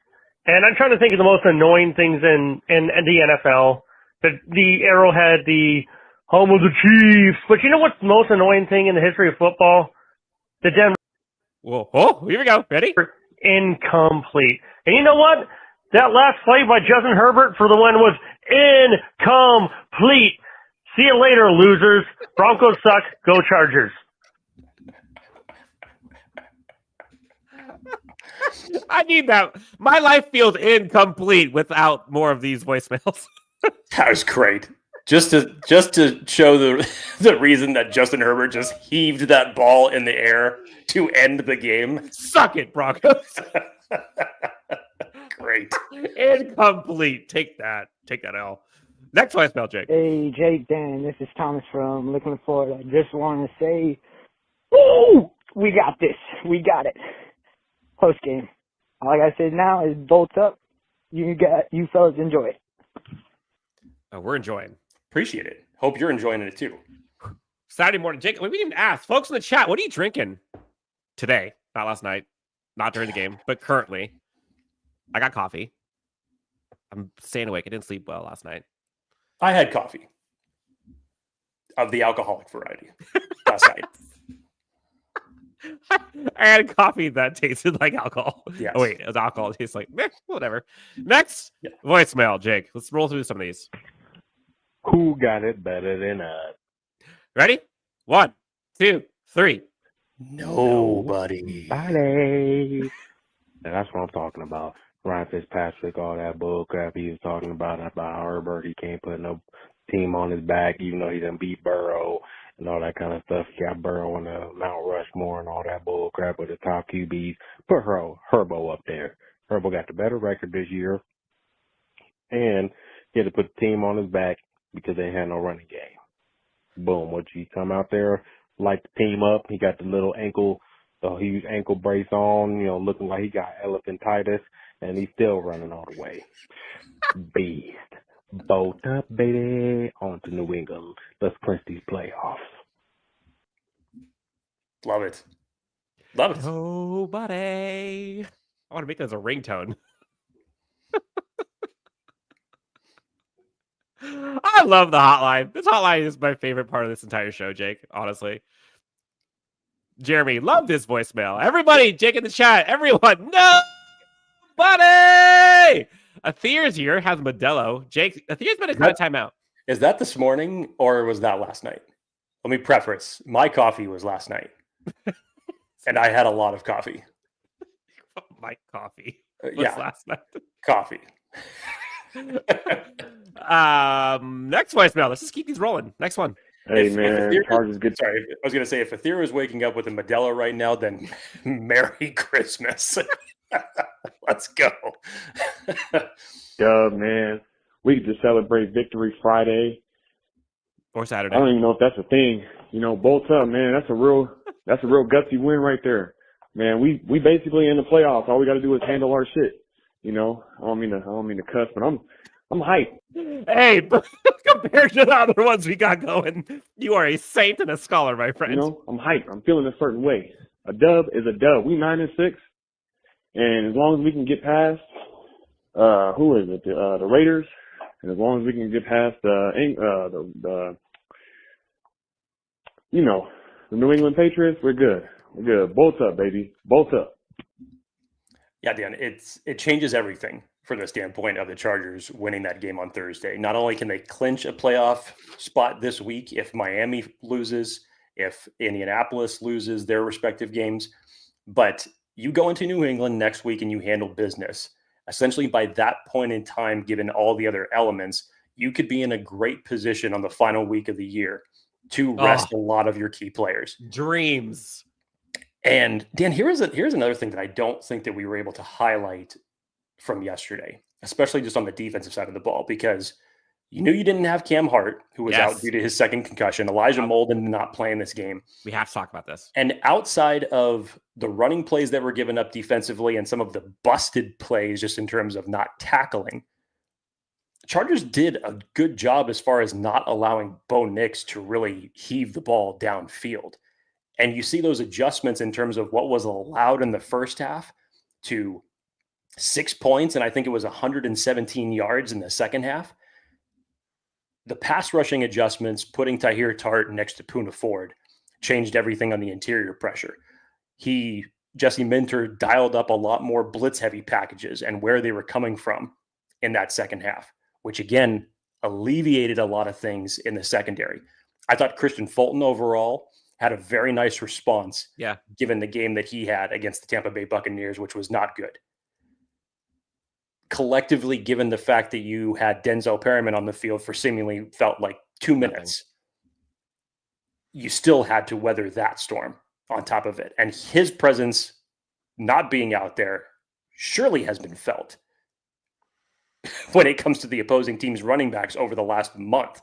and I'm trying to think of the most annoying things in the NFL. The Arrowhead, the home of the Chiefs. But you know what's the most annoying thing in the history of football? The Denver. Whoa. Oh, here we go. Ready? Incomplete. And you know what? That last play by Justin Herbert for the win was incomplete. See you later, losers. Broncos suck. Go Chargers. I need that. My life feels incomplete without more of these voicemails. That was great. Just to show the reason that Justin Herbert just heaved that ball in the air to end the game. Suck it, Broncos. Great. Incomplete. Take that L. Next voicemail, Jake. Hey, Jake, Dan, this is Thomas from Lakeland, Florida. I just want to say, woo! We got this. We got it. Post game. All I gotta say now is bolts up. You fellas enjoy it. Oh, we're enjoying. Appreciate it. Hope you're enjoying it too. Saturday morning, Jake. We didn't even ask folks in the chat. What are you drinking today? Not last night, not during the game, but currently. I got coffee. I'm staying awake. I didn't sleep well last night. I had coffee of the alcoholic variety last night. I had a coffee that tasted like alcohol. Yes. Oh, wait, it was alcohol. It tastes like, whatever. Next voicemail, Jake. Let's roll through some of these. Who got it better than us? Ready? 1, 2, 3. Nobody. And that's what I'm talking about. Ryan Fitzpatrick, all that bull crap he was talking about Herbert. He can't put no team on his back, even though he done beat Burrow and all that kind of stuff. He got Burrow on the Mount Rushmore and all that bull crap with the top QBs. Put Herbo up there. Herbo got the better record this year. And he had to put the team on his back because they had no running game. Boom. What you come out there, light the team up. He got the little ankle, the huge ankle brace on, looking like he got elephantitis, and he's still running all the way. Beast. Bolt up, baby, on to New England. Let's clinch these playoffs. Love it. Love it. Nobody. I want to make that as a ringtone. I love the hotline. This hotline is my favorite part of this entire show, Jake, honestly. Jeremy, love this voicemail. Everybody, Jake in the chat, everyone, nobody! Athir's here, has Modelo. Jake, Athir's been a kind of timeout. Is that this morning or was that last night? Let me preface. My coffee was last night. And I had a lot of coffee. My coffee. Yeah. Last night. Coffee. Next voicemail. Let's just keep these rolling. Next one. Hey, man. Chargers good. Sorry, I was going to say, if Athir is waking up with a Modelo right now, then Merry Christmas. Let's go. Duh, man. We could just celebrate Victory Friday. Or Saturday. I don't even know if that's a thing. Bolts up, man. That's a real gutsy win right there. Man, we basically in the playoffs. All we got to do is handle our shit. I don't mean to cuss, but I'm hyped. Hey, but compared to the other ones we got going, you are a saint and a scholar, my friend. I'm hyped. I'm feeling a certain way. A dub is a dub. We 9-6, and as long as we can get past who is it? The Raiders, and as long as we can get past the New England Patriots, we're good. We're good. Bolts up, baby. Bolts up. Yeah, Dan, it changes everything from the standpoint of the Chargers winning that game on Thursday. Not only can they clinch a playoff spot this week if Miami loses, if Indianapolis loses their respective games, but you go into New England next week and you handle business. Essentially, by that point in time, given all the other elements, you could be in a great position on the final week of the year to rest a lot of your key players. Dreams. And Dan, here's another thing that I don't think that we were able to highlight from yesterday, especially just on the defensive side of the ball, because you knew you didn't have Cam Hart, who was out due to his second concussion. Elijah Molden did not play in this game. We have to talk about this. And outside of the running plays that were given up defensively and some of the busted plays just in terms of not tackling, Chargers did a good job as far as not allowing Bo Nix to really heave the ball downfield. And you see those adjustments in terms of what was allowed in the first half to 6 points, and I think it was 117 yards in the second half. The pass rushing adjustments, putting Tahir Tart next to Poona Ford, changed everything on the interior pressure. Jesse Minter dialed up a lot more blitz-heavy packages and where they were coming from in that second half, which again alleviated a lot of things in the secondary. I thought Christian Fulton overall had a very nice response, given the game that he had against the Tampa Bay Buccaneers, which was not good. Collectively, given the fact that you had Denzel Perryman on the field for seemingly felt like 2 minutes, you still had to weather that storm on top of it. And his presence not being out there surely has been felt when it comes to the opposing team's running backs over the last month.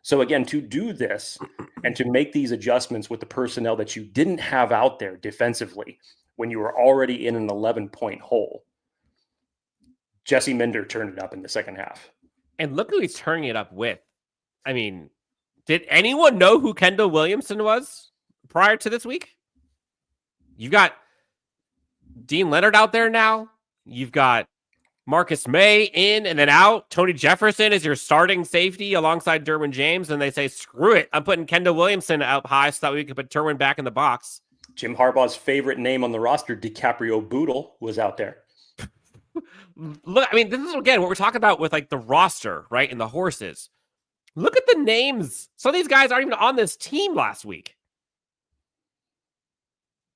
So again, to do this and to make these adjustments with the personnel that you didn't have out there defensively when you were already in an 11-point hole, Jesse Minter turned it up in the second half. And look who he's turning it up with. I mean, did anyone know who Kendall Williamson was prior to this week? You've got Dean Leonard out there now. You've got Marcus May in and then out. Tony Jefferson is your starting safety alongside Derwin James. And they say, screw it. I'm putting Kendall Williamson out high so that we can put Derwin back in the box. Jim Harbaugh's favorite name on the roster, DiCaprio Boodle, was out there. Look, I mean, this is, again, what we're talking about with like the roster, right? And the horses. Look at the names. Some of these guys aren't even on this team last week.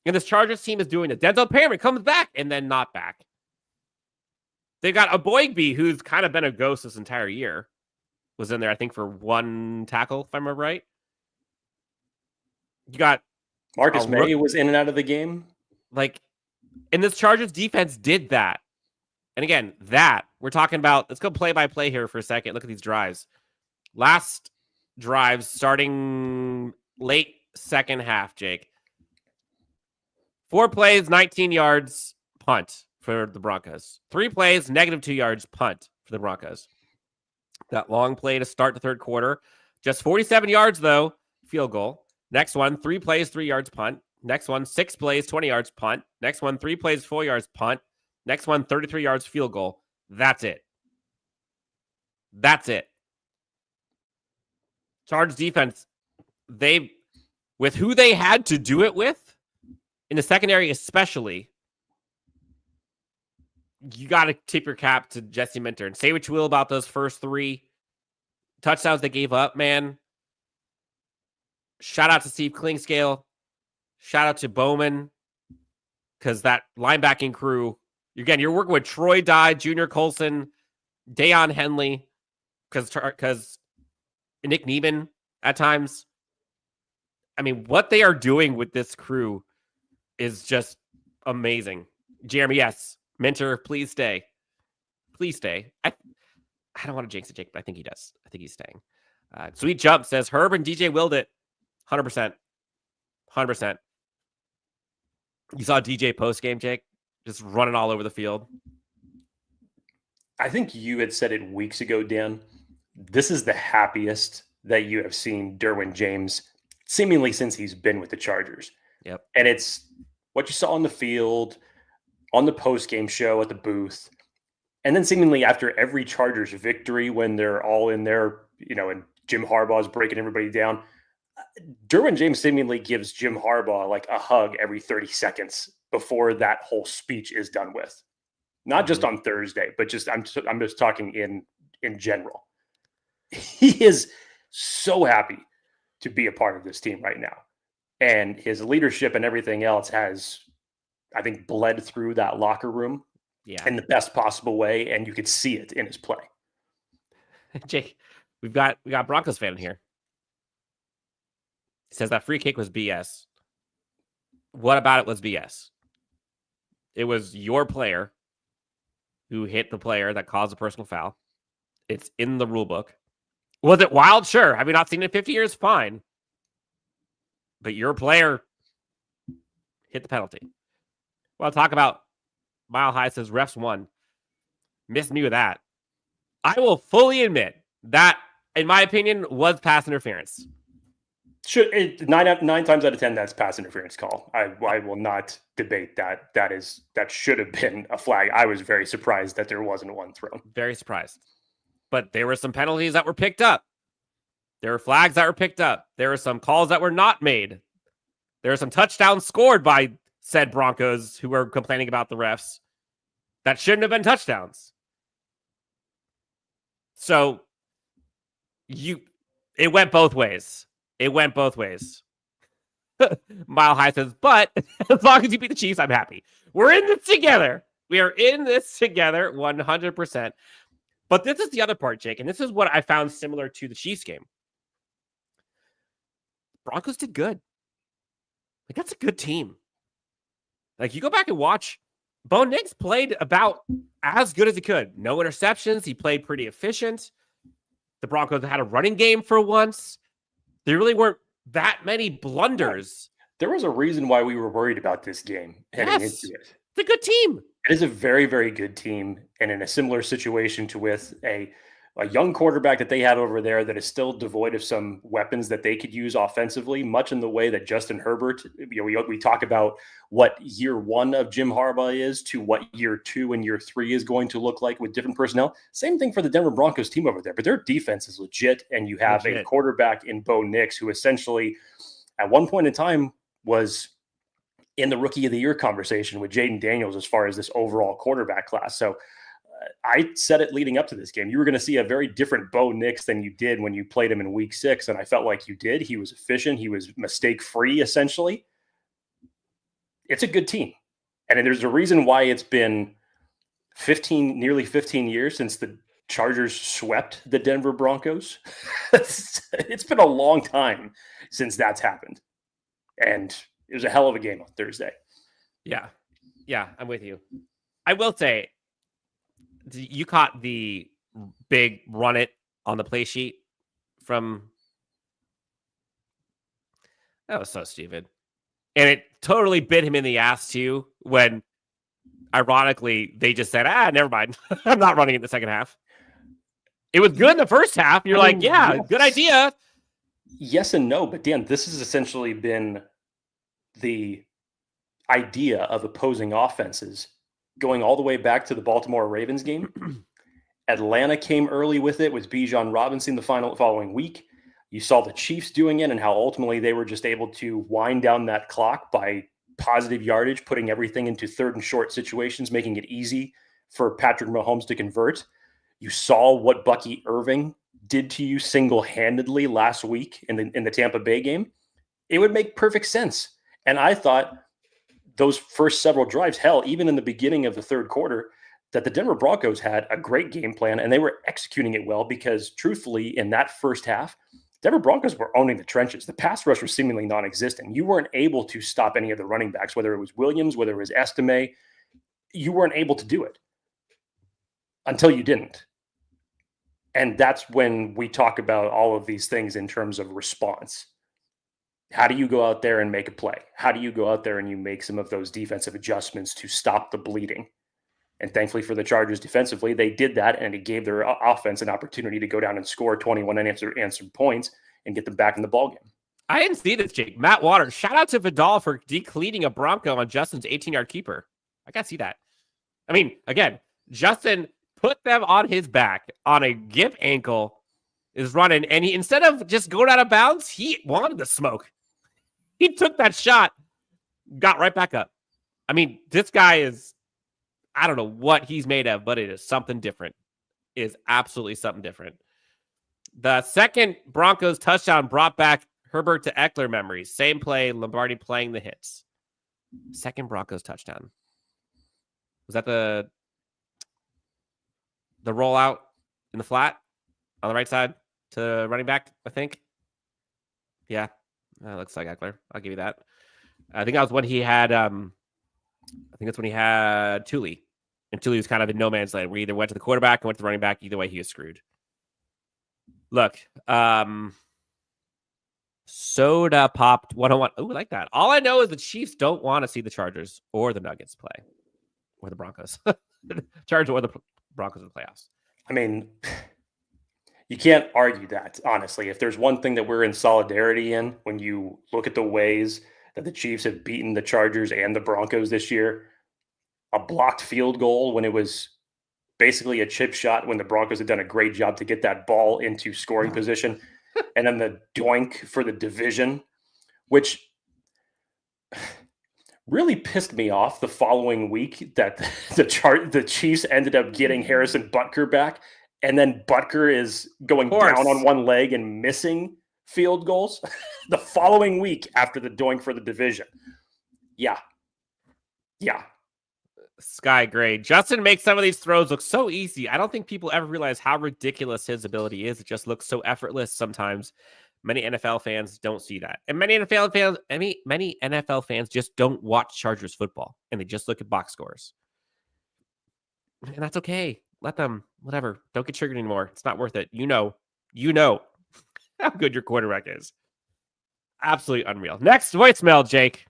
And this Chargers team is doing it. Denzel Perryman comes back and then not back. They've got a Boygby who's kind of been a ghost this entire year. Was in there, I think, for one tackle, if I remember right. You got Marcus May was in and out of the game. Like, and this Chargers defense did that. And again, we're talking about, let's go play by play here for a second. Look at these drives. Last drives starting late second half, Jake. 4 plays, 19 yards, punt for the Broncos. 3 plays, -2 yards, punt for the Broncos. That long play to start the third quarter. Just 47 yards, though, field goal. Next one, 3 plays, 3 yards, punt. Next one, 6 plays, 20 yards, punt. Next one, 3 plays, 4 yards, punt. Next one, 33 yards, field goal. That's it. That's it. Chargers defense, with who they had to do it with, in the secondary especially, you got to tip your cap to Jesse Minter and say what you will about those first 3 touchdowns they gave up, man. Shout out to Steve Clinkscale. Shout out to Bowman, because that linebacking crew, again, you're working with Troy Dye, Junior Colson, Deion Henley, because Nick Neiman at times. I mean, what they are doing with this crew is just amazing. Jeremy, yes. Minter, please stay. Please stay. I don't want to jinx it, Jake, but I think he does. I think he's staying. Sweet Jump says, Herb and DJ willed it. 100%. 100%. You saw DJ post-game, Jake? Just running all over the field. I think you had said it weeks ago, Dan. This is the happiest that you have seen Derwin James seemingly since he's been with the Chargers. Yep. And it's what you saw on the field, on the post-game show at the booth, and then seemingly after every Chargers victory when they're all in there, and Jim Harbaugh is breaking everybody down. Derwin James seemingly gives Jim Harbaugh like a hug every 30 seconds before that whole speech is done with. not just on Thursday, but I'm just talking in general. He is so happy to be a part of this team right now. And his leadership and everything else has, I think, bled through that locker room in the best possible way. And you could see it in his play. Jake, we got Broncos fan here. He says that free kick was BS. What about it was BS? It was your player who hit the player that caused a personal foul. It's in the rule book. Was it wild? Sure. Have you not seen it in 50 years? Fine. But your player hit the penalty. Well, talk about Mile High says refs won. Missed me with that. I will fully admit that, in my opinion, was pass interference. Nine times out of 10, that's pass interference call. I will not debate that. That should have been a flag. I was very surprised that there wasn't one thrown. Very surprised. But there were some penalties that were picked up. There were flags that were picked up. There were some calls that were not made. There were some touchdowns scored by said Broncos who were complaining about the refs that shouldn't have been touchdowns. So it went both ways. It went both ways. Mile High says, but as long as you beat the Chiefs, I'm happy. We're in this together. We are in this together 100%. But this is the other part, Jake, and this is what I found similar to the Chiefs game. Broncos did good. Like, that's a good team. Like, you go back and watch, Bo Nix played about as good as he could. No interceptions. He played pretty efficient. The Broncos had a running game for once. There really weren't that many blunders. There was a reason why we were worried about this game heading into it. It's a good team. It is a very, very good team, and in a similar situation to with a young quarterback that they had over there that is still devoid of some weapons that they could use offensively, much in the way that Justin Herbert, we talk about what year one of Jim Harbaugh is to what year 2 and year 3 is going to look like with different personnel. Same thing for the Denver Broncos team over there, but their defense is legit, and you have a quarterback in Bo Nix who essentially at one point in time was in the rookie of the year conversation with Jaden Daniels as far as this overall quarterback class. So I said it leading up to this game. You were going to see a very different Bo Nix than you did when you played him in week 6. And I felt like you did. He was efficient. He was mistake-free, essentially. It's a good team. And there's a reason why it's been nearly 15 years since the Chargers swept the Denver Broncos. It's been a long time since that's happened. And it was a hell of a game on Thursday. Yeah, I'm with you. I will say, you caught the big run it on the play sheet from... That was so stupid. And it totally bit him in the ass, too, when, ironically, they just said, never mind. I'm not running it in the second half. It was good in the first half. You're yes. Good idea. Yes and no, but Dan, this has essentially been the idea of opposing offenses going all the way back to the Baltimore Ravens game. Atlanta came early with it with Bijan Robinson the following week. You saw the Chiefs doing it and how ultimately they were just able to wind down that clock by positive yardage, putting everything into third and short situations, making it easy for Patrick Mahomes to convert. You saw what Bucky Irving did to you single-handedly last week in the Tampa Bay game. It would make perfect sense. And I thought those first several drives, hell, even in the beginning of the third quarter, that the Denver Broncos had a great game plan and they were executing it well because, truthfully, in that first half, Denver Broncos were owning the trenches. The pass rush was seemingly non-existent. You weren't able to stop any of the running backs, whether it was Williams, whether it was Estime. You weren't able to do it until you didn't. And that's when we talk about all of these things in terms of response. How do you go out there and make a play? How do you go out there and you make some of those defensive adjustments to stop the bleeding? And thankfully for the Chargers defensively, they did that, and it gave their offense an opportunity to go down and score 21 unanswered points and get them back in the ballgame. I didn't see this, Jake. Matt Waters, shout out to Vidal for decleating a Bronco on Justin's 18-yard keeper. I got to see that. I mean, again, Justin put them on his back on a gimp ankle, is running, and he, instead of just going out of bounds, he wanted the smoke. He took that shot, got right back up. I mean, this guy is I don't know what he's made of, but it is something different. It is absolutely something different. The second Broncos touchdown brought back Herbert to Eckler memories. Same play, Lombardi playing the hits. Second Broncos touchdown. Was that the rollout in the flat on the right side to running back, I think? Yeah, that looks like Eckler. I'll give you that. I think that was when he had Thule. And Thule was kind of in no man's land. We either went to the quarterback or went to the running back. Either way, he was screwed. Look, soda popped 101. Oh, I like that. All I know is the Chiefs don't want to see the Chargers or the Nuggets play. Or the Broncos. Chargers or the Broncos in the playoffs. I mean, you can't argue that, honestly. If there's one thing that we're in solidarity in, when you look at the ways that the Chiefs have beaten the Chargers and the Broncos this year, a blocked field goal when it was basically a chip shot when the Broncos had done a great job to get that ball into scoring position, and then the doink for the division, which really pissed me off the following week that the Chiefs ended up getting Harrison Butker back, and then Butker is going down on one leg and missing field goals the following week after the doink for the division. Yeah. Sky Gray. Justin makes some of these throws look so easy. I don't think people ever realize how ridiculous his ability is. It just looks so effortless sometimes. Many NFL fans don't see that. And many NFL fans just don't watch Chargers football, and they just look at box scores. And that's okay. Let them, whatever. Don't get triggered anymore. It's not worth it. You know how good your quarterback is. Absolutely unreal. Next voicemail, Jake.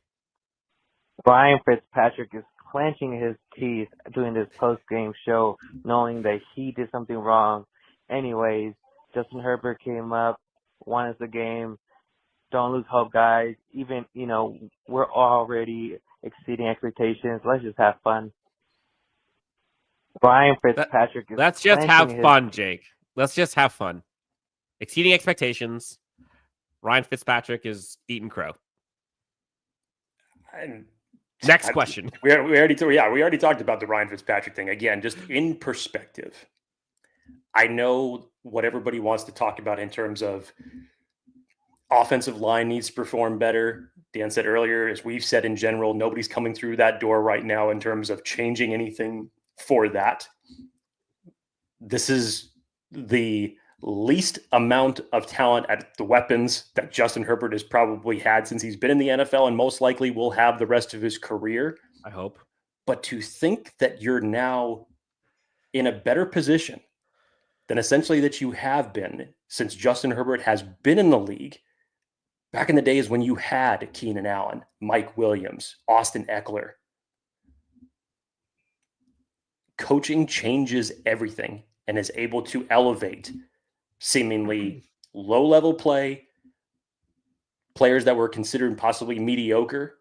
Ryan Fitzpatrick is clenching his teeth doing this post-game show, knowing that he did something wrong. Anyways, Justin Herbert came up, won us the game. Don't lose hope, guys. Even, we're already exceeding expectations. Let's just have fun. Ryan Fitzpatrick is Let's just have fun, Jake. Let's just have fun. Exceeding expectations. Ryan Fitzpatrick is eating crow. Next question. We already talked about the Ryan Fitzpatrick thing. Again, just in perspective. I know what everybody wants to talk about in terms of offensive line needs to perform better. Dan said earlier, as we've said in general, nobody's coming through that door right now in terms of changing anything for that. This is the least amount of talent at the weapons that Justin Herbert has probably had since he's been in the NFL, and most likely will have the rest of his career. I hope. But to think that you're now in a better position than essentially that you have been since Justin Herbert has been in the league, back in the days when you had Keenan Allen, Mike Williams, Austin Eckler. Coaching changes everything and is able to elevate seemingly low-level players that were considered possibly mediocre,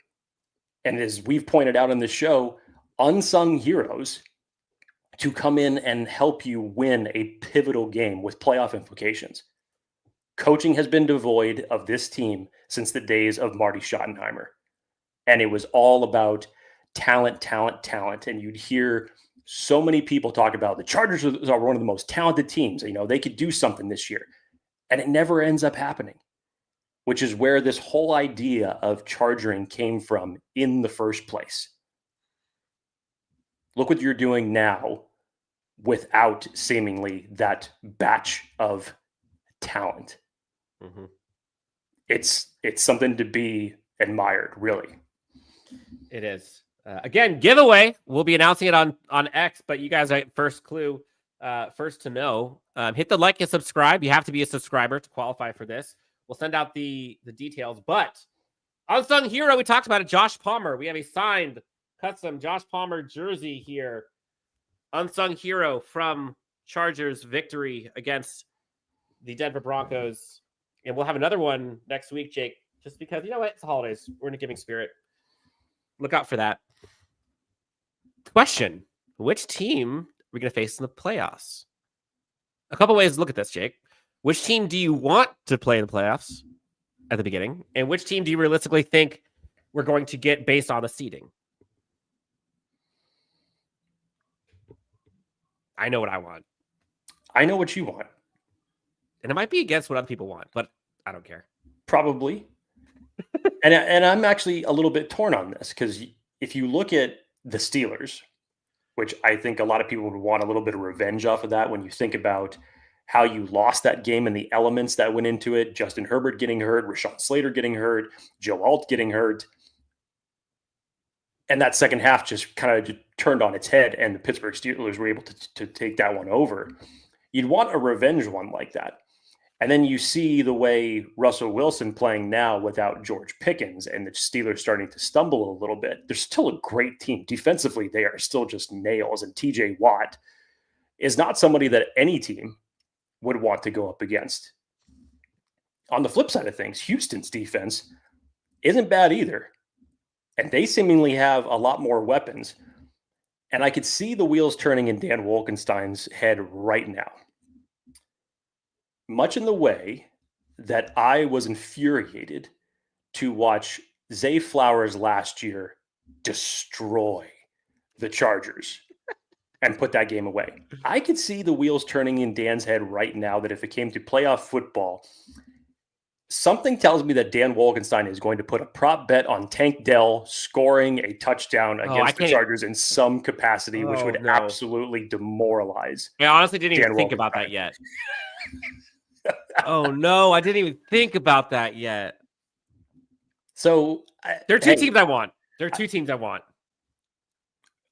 and as we've pointed out in the show, unsung heroes to come in and help you win a pivotal game with playoff implications. Coaching has been devoid of this team since the days of Marty Schottenheimer, and it was all about talent, and you'd hear so many people talk about the Chargers are one of the most talented teams. They could do something this year. And it never ends up happening, which is where this whole idea of charging came from in the first place. Look what you're doing now without seemingly that batch of talent. Mm-hmm. It's something to be admired, really. It is. Again, giveaway. We'll be announcing it on X, but you guys are first clue, first to know. Hit the like and subscribe. You have to be a subscriber to qualify for this. We'll send out the details. But unsung hero, we talked about it, Josh Palmer. We have a signed, custom Josh Palmer jersey here. Unsung hero from Chargers victory against the Denver Broncos. And we'll have another one next week, Jake, just because, you know what? It's the holidays. We're in a giving spirit. Look out for that. Question: which team are we going to face in the playoffs? A couple ways to look at this, Jake. Which team do you want to play in the playoffs at the beginning? And which team do you realistically think we're going to get based on the seeding? I know what I want. I know what you want. And it might be against what other people want, but I don't care. Probably. and I'm actually a little bit torn on this because if you look at the Steelers, which I think a lot of people would want a little bit of revenge off of that when you think about how you lost that game and the elements that went into it. Justin Herbert getting hurt, Rashawn Slater getting hurt, Joe Alt getting hurt. And that second half just kind of turned on its head, and the Pittsburgh Steelers were able to take that one over. You'd want a revenge one like that. And then you see the way Russell Wilson playing now without George Pickens and the Steelers starting to stumble a little bit. They're still a great team. Defensively, they are still just nails. And TJ Watt is not somebody that any team would want to go up against. On the flip side of things, Houston's defense isn't bad either. And they seemingly have a lot more weapons. And I could see the wheels turning in Dan Wolkenstein's head right now. Much in the way that I was infuriated to watch Zay Flowers last year destroy the Chargers and put that game away. I could see the wheels turning in Dan's head right now that if it came to playoff football, something tells me that Dan Wolkenstein is going to put a prop bet on Tank Dell scoring a touchdown against the Chargers in some capacity, which would absolutely demoralize. I honestly didn't even think about that yet. Oh, no, I didn't even think about that yet. So there are two teams I want. There are two teams I want.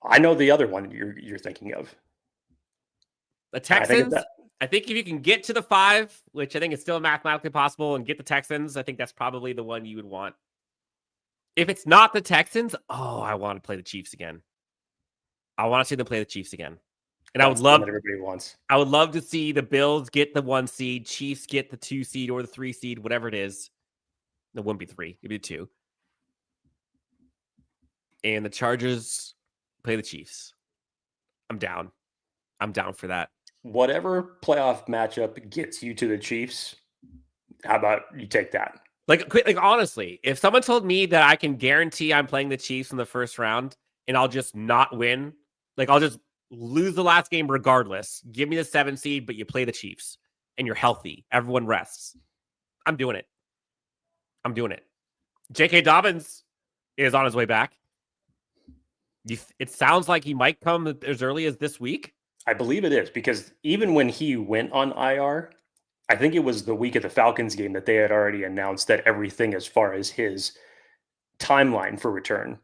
I know the other one you're thinking of. The Texans. I think if you can get to the 5, which I think is still mathematically possible, and get the Texans, I think that's probably the one you would want. If it's not the Texans, I want to play the Chiefs again. I want to see them play the Chiefs again. And I would love what everybody wants. I would love to see the Bills get the 1 seed, Chiefs get the 2 seed or the 3 seed, whatever it is. It wouldn't be 3, it'd be 2. And the Chargers play the Chiefs. I'm down. I'm down for that. Whatever playoff matchup gets you to the Chiefs, how about you take that? Like honestly, if someone told me that I can guarantee I'm playing the Chiefs in the first round and I'll just not win, like I'll just lose the last game regardless, give me the 7 seed, but you play the Chiefs and you're healthy, everyone rests, I'm doing it. I'm doing it. J.K. Dobbins is on his way back. It sounds like he might come as early as this week. I believe it is, because even when he went on IR, I think it was the week of the Falcons game that they had already announced that everything as far as his timeline for return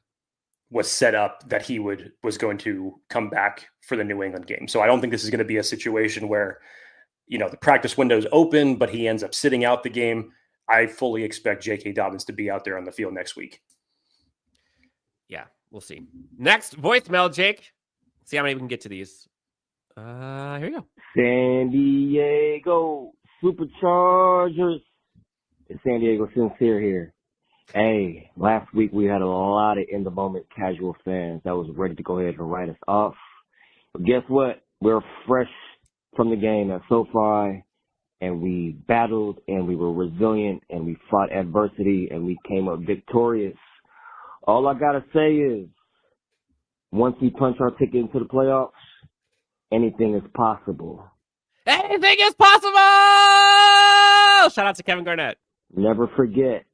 was set up, that he was going to come back for the New England game. So I don't think this is going to be a situation where, the practice window is open, but he ends up sitting out the game. I fully expect J.K. Dobbins to be out there on the field next week. Yeah, we'll see. Next voicemail, Jake. See how many we can get to these. Here we go. San Diego Superchargers. It's San Diego Sincere here. Hey, last week we had a lot of in-the-moment casual fans that was ready to go ahead and write us off. But guess what? We're fresh from the game at SoFi, and we battled, and we were resilient, and we fought adversity, and we came up victorious. All I got to say is, once we punch our ticket into the playoffs, anything is possible. Anything is possible! Shout out to Kevin Garnett. Never forget,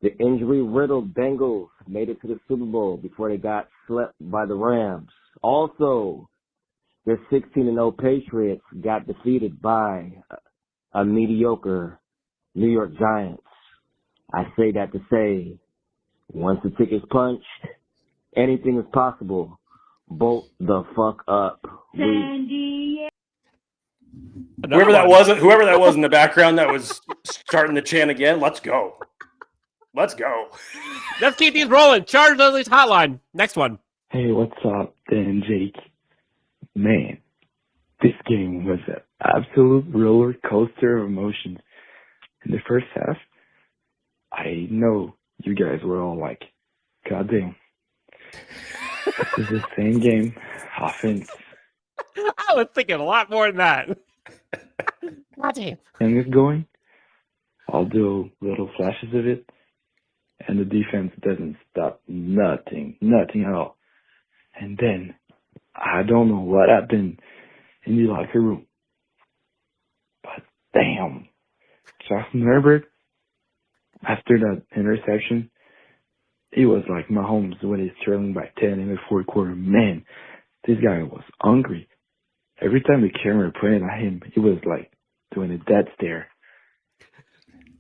the injury-riddled Bengals made it to the Super Bowl before they got swept by the Rams. Also, their 16-0 Patriots got defeated by a mediocre New York Giants. I say that to say, once the ticket's punched, anything is possible. Bolt the fuck up. Whoever that was in the background that was starting the chant again, let's go. Let's go. Let's keep these rolling. Chargers Unleashed Hotline. Next one. Hey, what's up, Dan and Jake? Man, this game was an absolute roller coaster of emotions. In the first half, I know you guys were all like, God damn. This is the same game. Offense. I was thinking a lot more than that. God damn. And it's going. I'll do little flashes of it. And the defense doesn't stop nothing at all. And then, I don't know what happened. in the locker room. But damn, Justin Herbert, after that interception, he was like Mahomes when he's trailing by 10 in the fourth quarter. Man, this guy was hungry. Every time the camera pointed at him, he was like doing a death stare.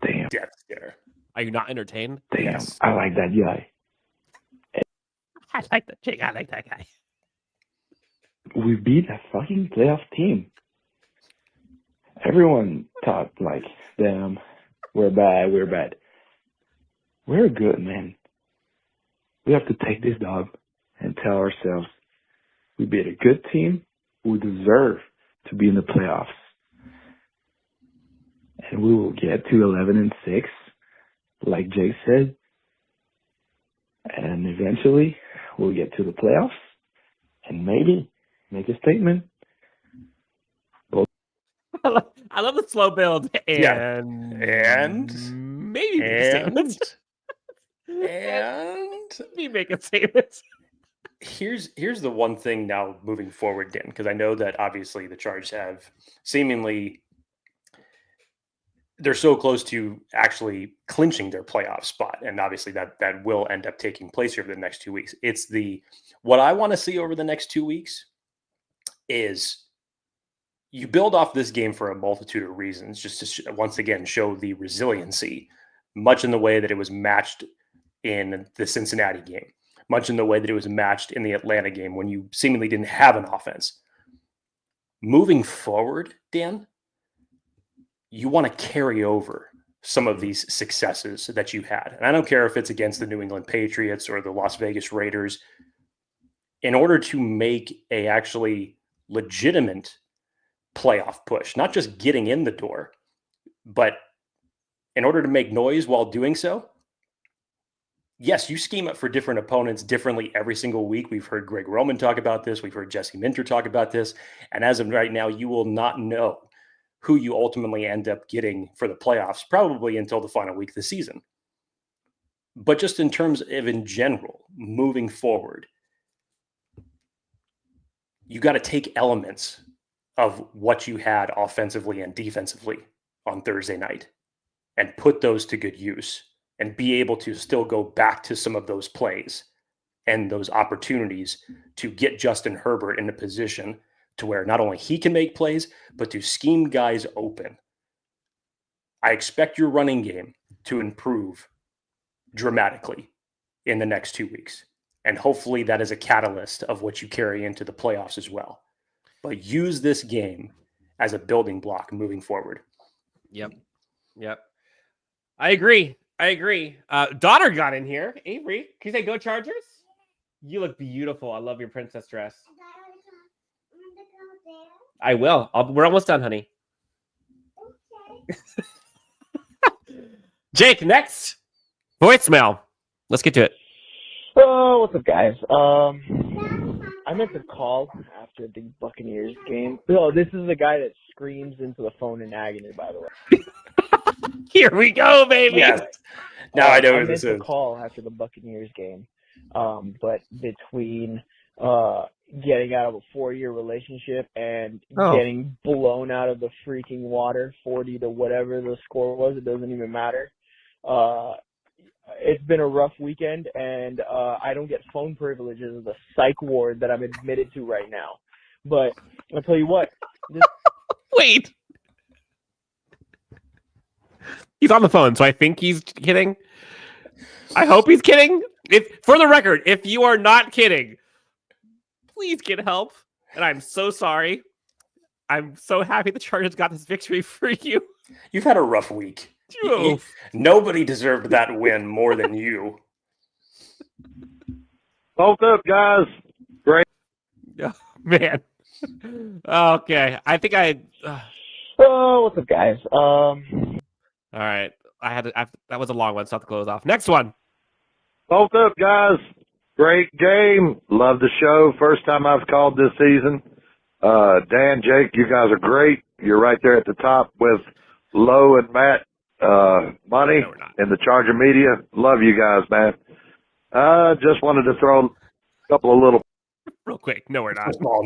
Damn. Death stare. Are you not entertained? Damn. Yes. I like that guy. I like that chick. I like that guy. We beat a fucking playoff team. Everyone thought like, damn, we're bad. We're good, man. We have to take this dub and tell ourselves we beat a good team who deserve to be in the playoffs. And we will get to 11-6, like Jake said. And eventually we'll get to the playoffs and maybe make a statement. I love the slow build And maybe make a statement. And me make a statement. Here's the one thing now moving forward, Dan, because I know that obviously the Chargers have seemingly they're so close to actually clinching their playoff spot, and obviously that will end up taking place here over the next 2 weeks. It's what I want to see over the next 2 weeks is you build off this game for a multitude of reasons, just to once again show the resiliency, much in the way that it was matched in the Cincinnati game, much in the way that it was matched in the Atlanta game when you seemingly didn't have an offense. Moving forward, Dan, you want to carry over some of these successes that you had. And I don't care if it's against the New England Patriots or the Las Vegas Raiders. In order to make a actually legitimate playoff push, not just getting in the door, but in order to make noise while doing so, yes, you scheme up for different opponents differently every single week. We've heard Greg Roman talk about this. We've heard Jesse Minter talk about this. And as of right now, you will not know who you ultimately end up getting for the playoffs, probably until the final week of the season. But just in terms of in general, moving forward, you got to take elements of what you had offensively and defensively on Thursday night and put those to good use and be able to still go back to some of those plays and those opportunities to get Justin Herbert in a position to where not only he can make plays, but to scheme guys open. I expect your running game to improve dramatically in the next 2 weeks. And hopefully that is a catalyst of what you carry into the playoffs as well. But use this game as a building block moving forward. Yep. I agree. Daughter got in here. Avery, can you say go Chargers? You look beautiful. I love your princess dress. I will. We're almost done, honey. Okay. Jake, next. Voicemail. Let's get to it. Oh, what's up, guys? I meant to call after the Buccaneers game. Oh, this is the guy that screams into the phone in agony, by the way. Here we go, baby. Yes. Now I know who I this is. meant to call after the Buccaneers game. But between getting out of a 4-year relationship and getting blown out of the freaking water, 40 to whatever the score was, it doesn't even matter. It's been a rough weekend, and I don't get phone privileges of the psych ward that I'm admitted to right now. But I'll tell you what. Wait. He's on the phone, so I think he's kidding. I hope he's kidding. For the record, if you are not kidding, please get help. And I'm so sorry. I'm so happy the Chargers got this victory for you. You've had a rough week. Nobody deserved that win more than you. Both up, guys. Great. Oh, man. Okay. I think Oh, what's up, guys? All right. That was a long one, so I have to close off. Next one. Both up, guys. Great game. Love the show. First time I've called this season. Dan, Jake, you guys are great. You're right there at the top with Lowe and Matt Money and the Charger Media. Love you guys, man. Just wanted to throw a couple of little Real quick. No, we're not. First of all,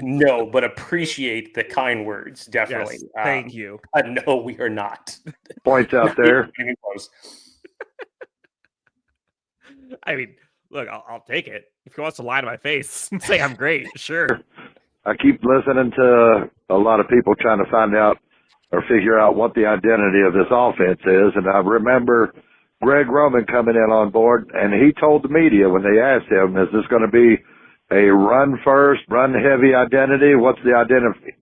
no, but appreciate the kind words. Definitely. Yes, thank you. No, we are not. Points out there. Even close. I mean, look, I'll take it. If he wants to lie to my face and say I'm great, sure. I keep listening to a lot of people trying to find out or figure out what the identity of this offense is. And I remember Greg Roman coming in on board, and he told the media when they asked him, is this going to be a run-first, run-heavy identity? What's the identity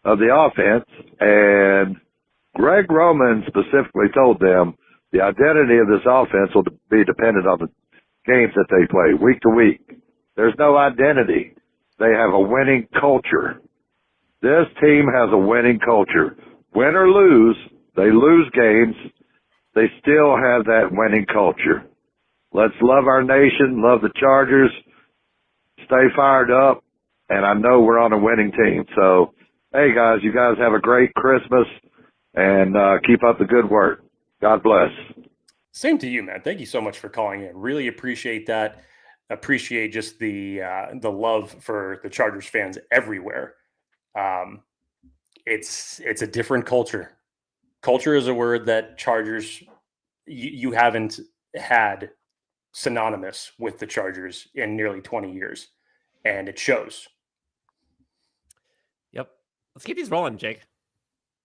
of the offense? And Greg Roman specifically told them the identity of this offense will be dependent on the games that they play week to week. There's no identity. They have a winning culture. This team has a winning culture. Win or lose, they lose games. They still have that winning culture. Let's love our nation, love the Chargers, stay fired up, and I know we're on a winning team. So, hey, guys, you guys have a great Christmas, and keep up the good work. God bless. Same to you, man. Thank you so much for calling in. Really appreciate that. Appreciate just the love for the Chargers fans everywhere. It's a different culture. Culture is a word that Chargers you haven't had synonymous with the Chargers in nearly 20 years, and it shows. Yep. Let's keep these rolling, Jake.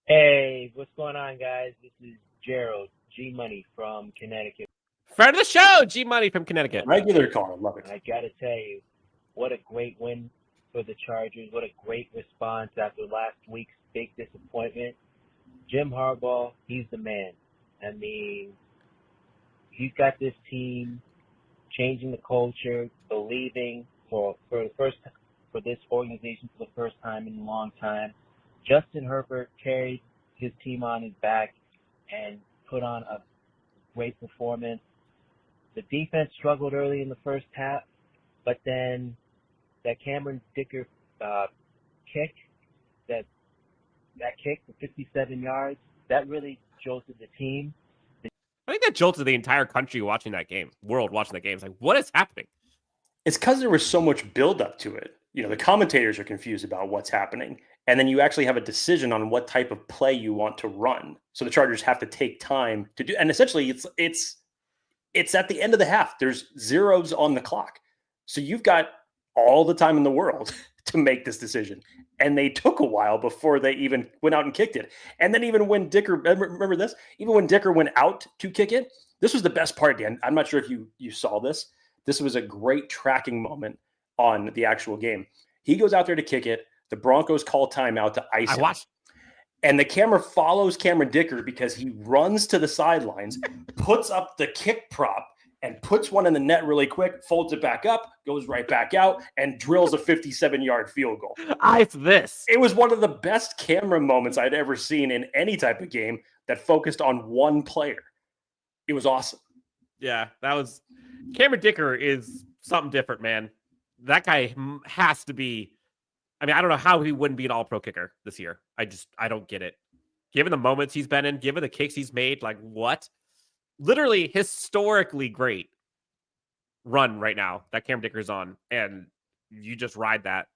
Hey, what's going on, guys? This is Gerald G Money from Connecticut. Friend of the show, G Money from Connecticut. Regular caller, love it. I gotta tell you, what a great win for the Chargers. What a great response after last week's big disappointment. Jim Harbaugh, he's the man. I mean, he's got this team changing the culture, believing for this organization for the first time in a long time. Justin Herbert carried his team on his back and put on a great performance. The defense struggled early in the first half, but then that Cameron Dicker kick, that kick for 57 yards, that really jolted the team. I think that jolted the entire country watching that game, world watching that game. It's like, what is happening? It's because there was so much buildup to it. You know, the commentators are confused about what's happening. And then you actually have a decision on what type of play you want to run. So the Chargers have to take time to do. And essentially, it's at the end of the half. There's zeros on the clock. So you've got all the time in the world to make this decision. And they took a while before they even went out and kicked it. And then even when Dicker, remember this? Even when Dicker went out to kick it, this was the best part, Dan. I'm not sure if you saw this. This was a great tracking moment on the actual game. He goes out there to kick it. The Broncos call timeout to ice him. And the camera follows Cameron Dicker because he runs to the sidelines, puts up the kick prop, and puts one in the net really quick, folds it back up, goes right back out, and drills a 57-yard field goal. Ice this. It was one of the best camera moments I'd ever seen in any type of game that focused on one player. It was awesome. Yeah, that was – Cameron Dicker is something different, man. That guy has to be – I mean, I don't know how he wouldn't be an all-pro kicker this year. I don't get it. Given the moments he's been in, given the kicks he's made, like what? Literally historically great run right now that Cameron Dicker's on, and you just ride that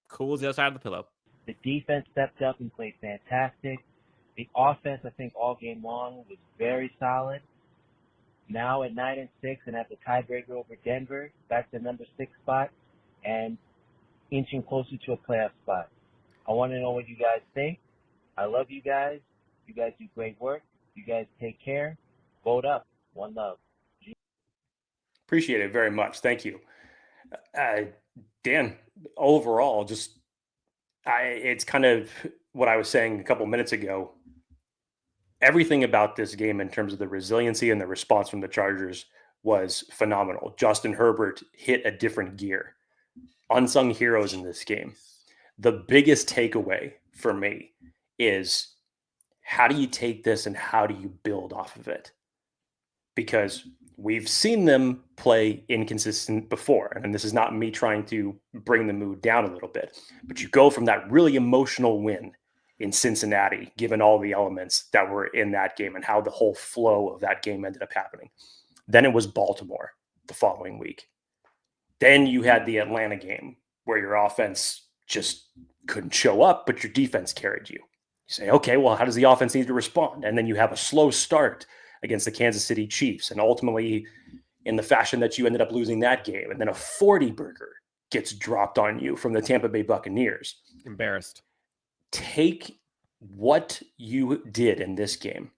cool as the other side of the pillow. The defense stepped up and played fantastic. The offense, I think, all game long was very solid. Now at 9-6 and at the tiebreaker over Denver, back to number 6 spot and inching closer to a playoff spot. I want to know what you guys think. I love you guys. You guys do great work. You guys take care. Vote up. One love. Appreciate it very much. Thank you. Dan, overall, it's kind of what I was saying a couple minutes ago. Everything about this game in terms of the resiliency and the response from the Chargers was phenomenal. Justin Herbert hit a different gear. Unsung heroes in this game. The biggest takeaway for me is how do you take this and how do you build off of it? Because we've seen them play inconsistent before. And this is not me trying to bring the mood down a little bit, but you go from that really emotional win in Cincinnati, given all the elements that were in that game and how the whole flow of that game ended up happening. Then it was Baltimore the following week. Then you had the Atlanta game where your offense just couldn't show up, but your defense carried you. You say, okay, well, how does the offense need to respond? And then you have a slow start against the Kansas City Chiefs. And ultimately, in the fashion that you ended up losing that game, and then a 40-burger gets dropped on you from the Tampa Bay Buccaneers. Embarrassed. Take what you did in this game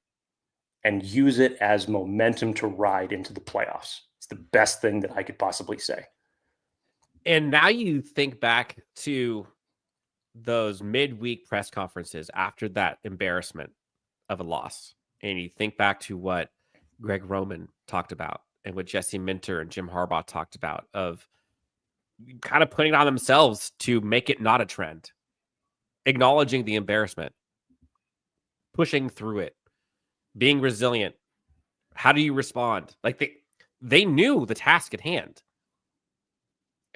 and use it as momentum to ride into the playoffs. It's the best thing that I could possibly say. And now you think back to those midweek press conferences after that embarrassment of a loss. And you think back to what Greg Roman talked about and what Jesse Minter and Jim Harbaugh talked about of kind of putting it on themselves to make it not a trend, acknowledging the embarrassment, pushing through it, being resilient. How do you respond? Like they knew the task at hand.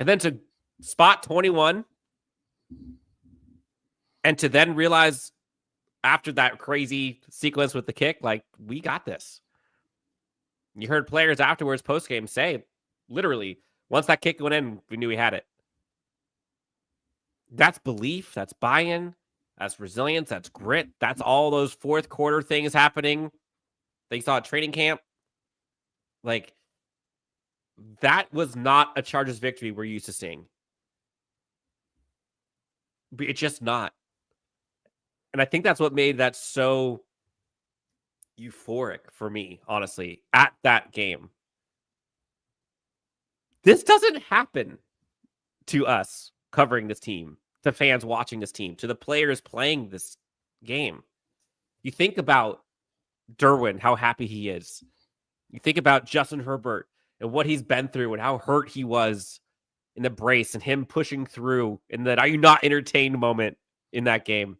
And then to spot 21 and to then realize after that crazy sequence with the kick, like, we got this. You heard players afterwards, post-game, say, literally, once that kick went in, we knew we had it. That's belief. That's buy-in. That's resilience. That's grit. That's all those fourth quarter things happening that you saw at training camp. Like, that was not a Chargers victory we're used to seeing. It's just not. And I think that's what made that so euphoric for me, honestly, at that game. This doesn't happen to us covering this team, to fans watching this team, to the players playing this game. You think about Derwin, how happy he is. You think about Justin Herbert and what he's been through and how hurt he was in the brace and him pushing through in that "are you not entertained" moment in that game.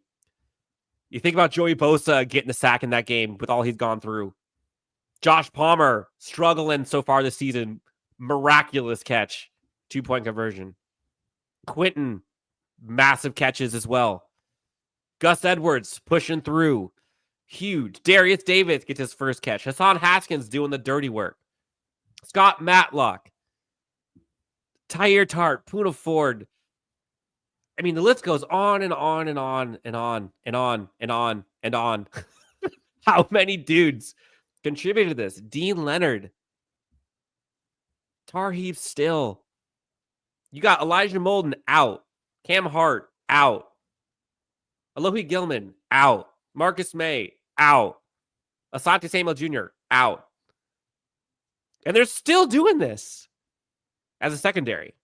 You think about Joey Bosa getting a sack in that game with all he's gone through. Josh Palmer struggling so far this season. Miraculous catch. 2-point conversion. Quentin, massive catches as well. Gus Edwards pushing through. Huge. Darius Davis gets his first catch. Hassan Haskins doing the dirty work. Scott Matlock. Tyre Tart. Poona Ford. I mean, the list goes on and on and on and on and on and on and on. How many dudes contributed to this? Dean Leonard. Tarheeb Still. You got Elijah Molden out. Cam Hart out. Alohi Gilman out. Marcus May out. Asante Samuel Jr. out. And they're still doing this as a secondary.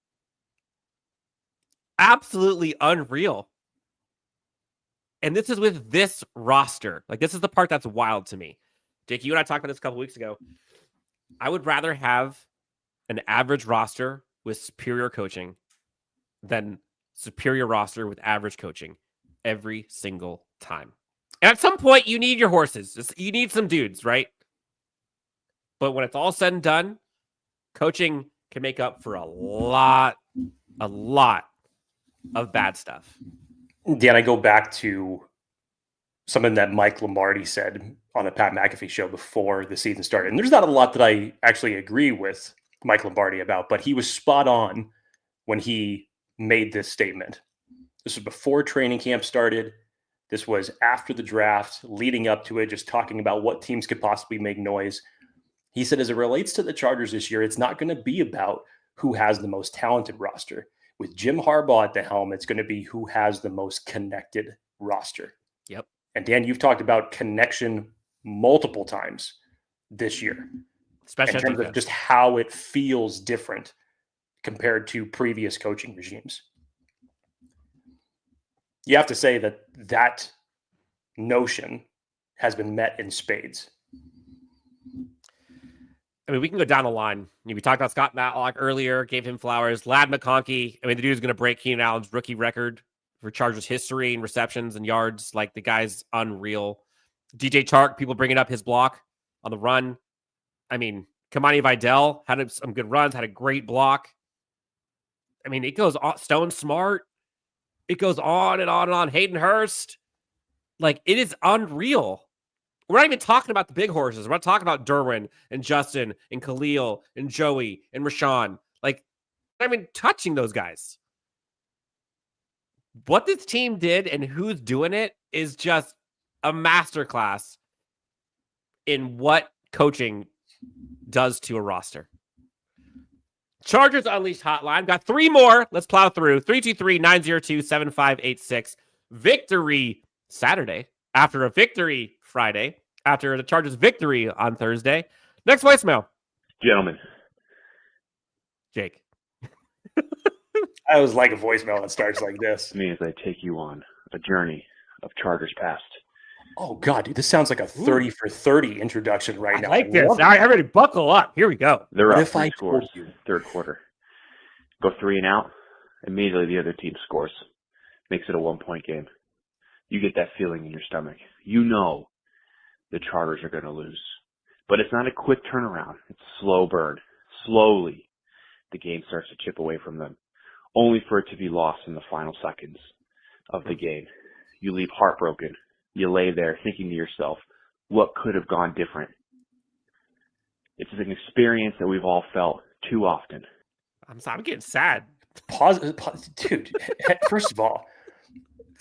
Absolutely unreal. And this is with this roster. Like, this is the part that's wild to me. Jake, you and I talked about this a couple weeks ago. I would rather have an average roster with superior coaching than superior roster with average coaching every single time. And at some point, you need your horses. You need some dudes, right? But when it's all said and done, coaching can make up for a lot of bad stuff. Dan, I go back to something that Mike Lombardi said on the Pat McAfee show before the season started. And there's not a lot that I actually agree with Mike Lombardi about, but he was spot on when he made this statement. This was before training camp started. This was after the draft, leading up to it, just talking about what teams could possibly make noise. He said, as it relates to the Chargers this year, it's not going to be about who has the most talented roster. With Jim Harbaugh at the helm, it's going to be who has the most connected roster. Yep. And Dan, you've talked about connection multiple times this year, especially in terms of just how it feels different compared to previous coaching regimes. You have to say that that notion has been met in spades. I mean, we can go down the line. We talked about Scott Matlock earlier, gave him flowers. Lad McConkey, I mean, the dude's going to break Keenan Allen's rookie record for Chargers history and receptions and yards. Like, the guy's unreal. DJ Chark, people bringing up his block on the run. I mean, Kamani Vidal had some good runs, had a great block. I mean, it goes on. Stone Smart. It goes on and on and on. Hayden Hurst. Like, it is unreal. We're not even talking about the big horses. We're not talking about Derwin and Justin and Khalil and Joey and Rashawn. Like, not even touching those guys. What this team did and who's doing it is just a masterclass in what coaching does to a roster. Chargers Unleashed hotline. Got 3 more. Let's plow through. 323-902-7586. Victory Saturday after a victory Friday after the Chargers victory on Thursday. Next voicemail. Gentlemen. Jake. I always like a voicemail that starts like this. It means I take you on a journey of Chargers past. Oh, God, dude, this sounds like a 30 for 30 introduction right now. I like this. All right, everybody buckle up. Here we go. They're up 3 scores, third quarter. Go 3 and out. Immediately the other team scores. Makes it a 1-point game. You get that feeling in your stomach. You know the Chargers are going to lose. But it's not a quick turnaround. It's a slow burn. Slowly, the game starts to chip away from them, only for it to be lost in the final seconds of the game. You leave heartbroken. You lay there thinking to yourself, what could have gone different? It's an experience that we've all felt too often. I'm getting sad. Pause, dude. First of all,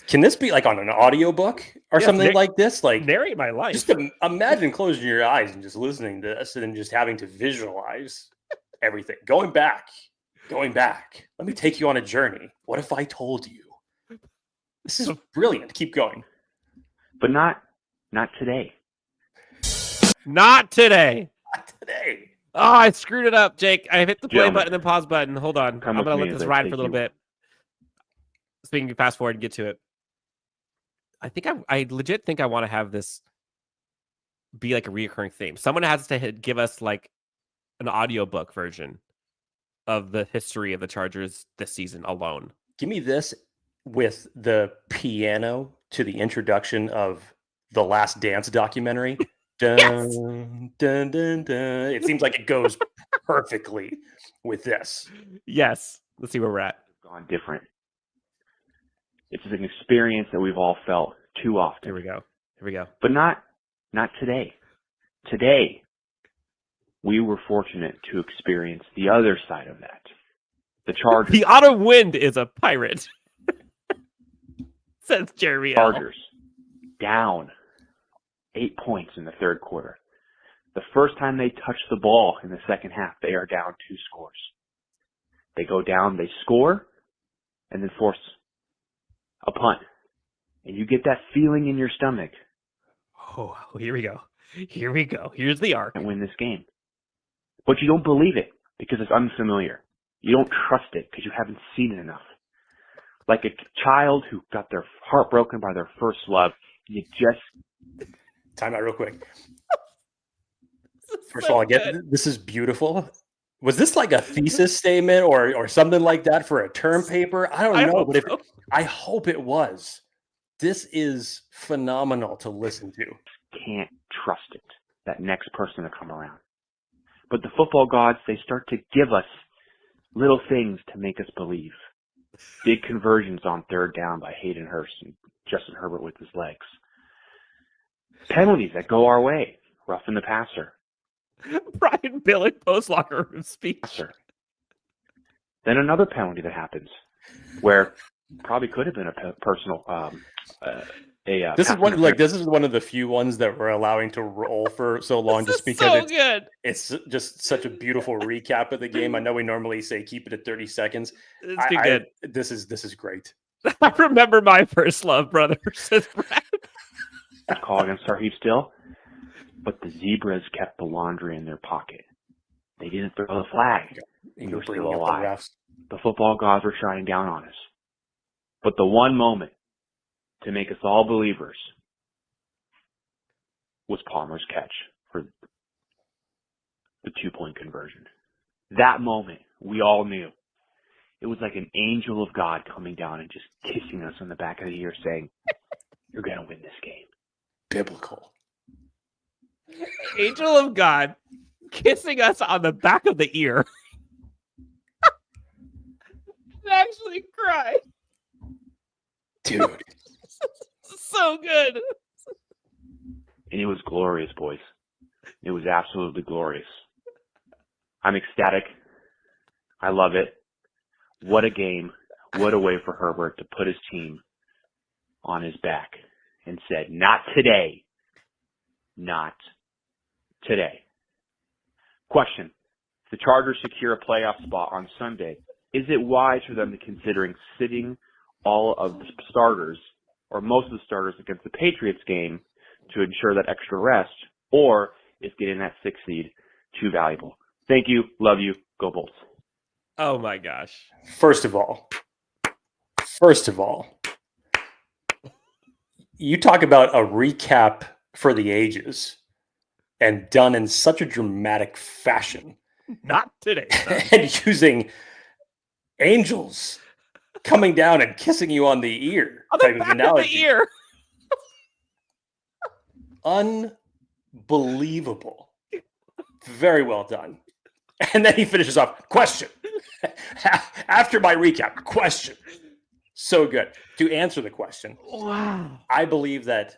can this be like on an audiobook or something like this? Like narrate my life. Just imagine closing your eyes and just listening to this and just having to visualize everything. Going back. Let me take you on a journey. What if I told you? This is brilliant. Keep going. But not today. Not today. Not today. Oh, I screwed it up, Jake. I hit the play Gentlemen, button and pause button. Hold on. I'm going to let this ride for a little bit. Speaking of fast forward and get to it. I legit think I want to have this be like a reoccurring theme. Someone has to give us like an audiobook version of the history of the Chargers this season alone. Give me this with the piano to the introduction of the Last Dance documentary. Dun, yes. dun, dun, dun. It seems like it goes perfectly with this. Yes. Let's see where we're at. Gone different. It's an experience that we've all felt too often. Here we go. But not today. Today, we were fortunate to experience the other side of that. The Chargers. The autumn wind is a pirate. Says Jeremy L. Chargers down 8 points in the third quarter. The first time they touch the ball in the second half, they are down 2 scores. They go down, they score, and then force a punt. And you get that feeling in your stomach. Oh, here we go. Here's the arc. And win this game. But you don't believe it because it's unfamiliar. You don't trust it because you haven't seen it enough. Like a child who got their heart broken by their first love. You just... Time out real quick. First of all, this is beautiful. Was this like a thesis statement or something like that for a term paper? I don't know, but I hope it was. This is phenomenal to listen to. Can't trust it, that next person to come around. But the football gods, they start to give us little things to make us believe. Big conversions on third down by Hayden Hurst and Justin Herbert with his legs. Penalties that go our way. Roughing the passer. Brian Billick post locker room speech. Then another penalty that happens where probably could have been a personal. This is one of the few ones that we're allowing to roll for so long, just because it's just such a beautiful recap of the game. I know we normally say keep it at 30 seconds. It's too good. This is great. I remember my first love, brother. Says Brad. Call against our heap still, but the Zebras kept the laundry in their pocket. They didn't throw the flag. They were still alive. The football gods were shining down on us. But the one moment to make us all believers was Palmer's catch for the 2-point conversion. That moment, we all knew. It was like an angel of God coming down and just kissing us on the back of the ear saying, you're going to win this game. Biblical. Angel of God kissing us on the back of the ear. I actually cried. Dude. So good. And it was glorious, boys. It was absolutely glorious. I'm ecstatic. I love it. What a game. What a way for Herbert to put his team on his back and said, not today. Not today. Question. If the Chargers secure a playoff spot on Sunday, is it wise for them to considering sitting all of the starters or most of the starters against the Patriots game to ensure that extra rest, or is getting that 6th seed too valuable? Thank you. Love you. Go Bolts. Oh my gosh. First of all, you talk about a recap for the ages and done in such a dramatic fashion. Not today. And using angels coming down and kissing you on the ear. On the back of the ear. Unbelievable. Very well done. And then he finishes off, question. After my recap, question. So good. To answer the question, wow. I believe that,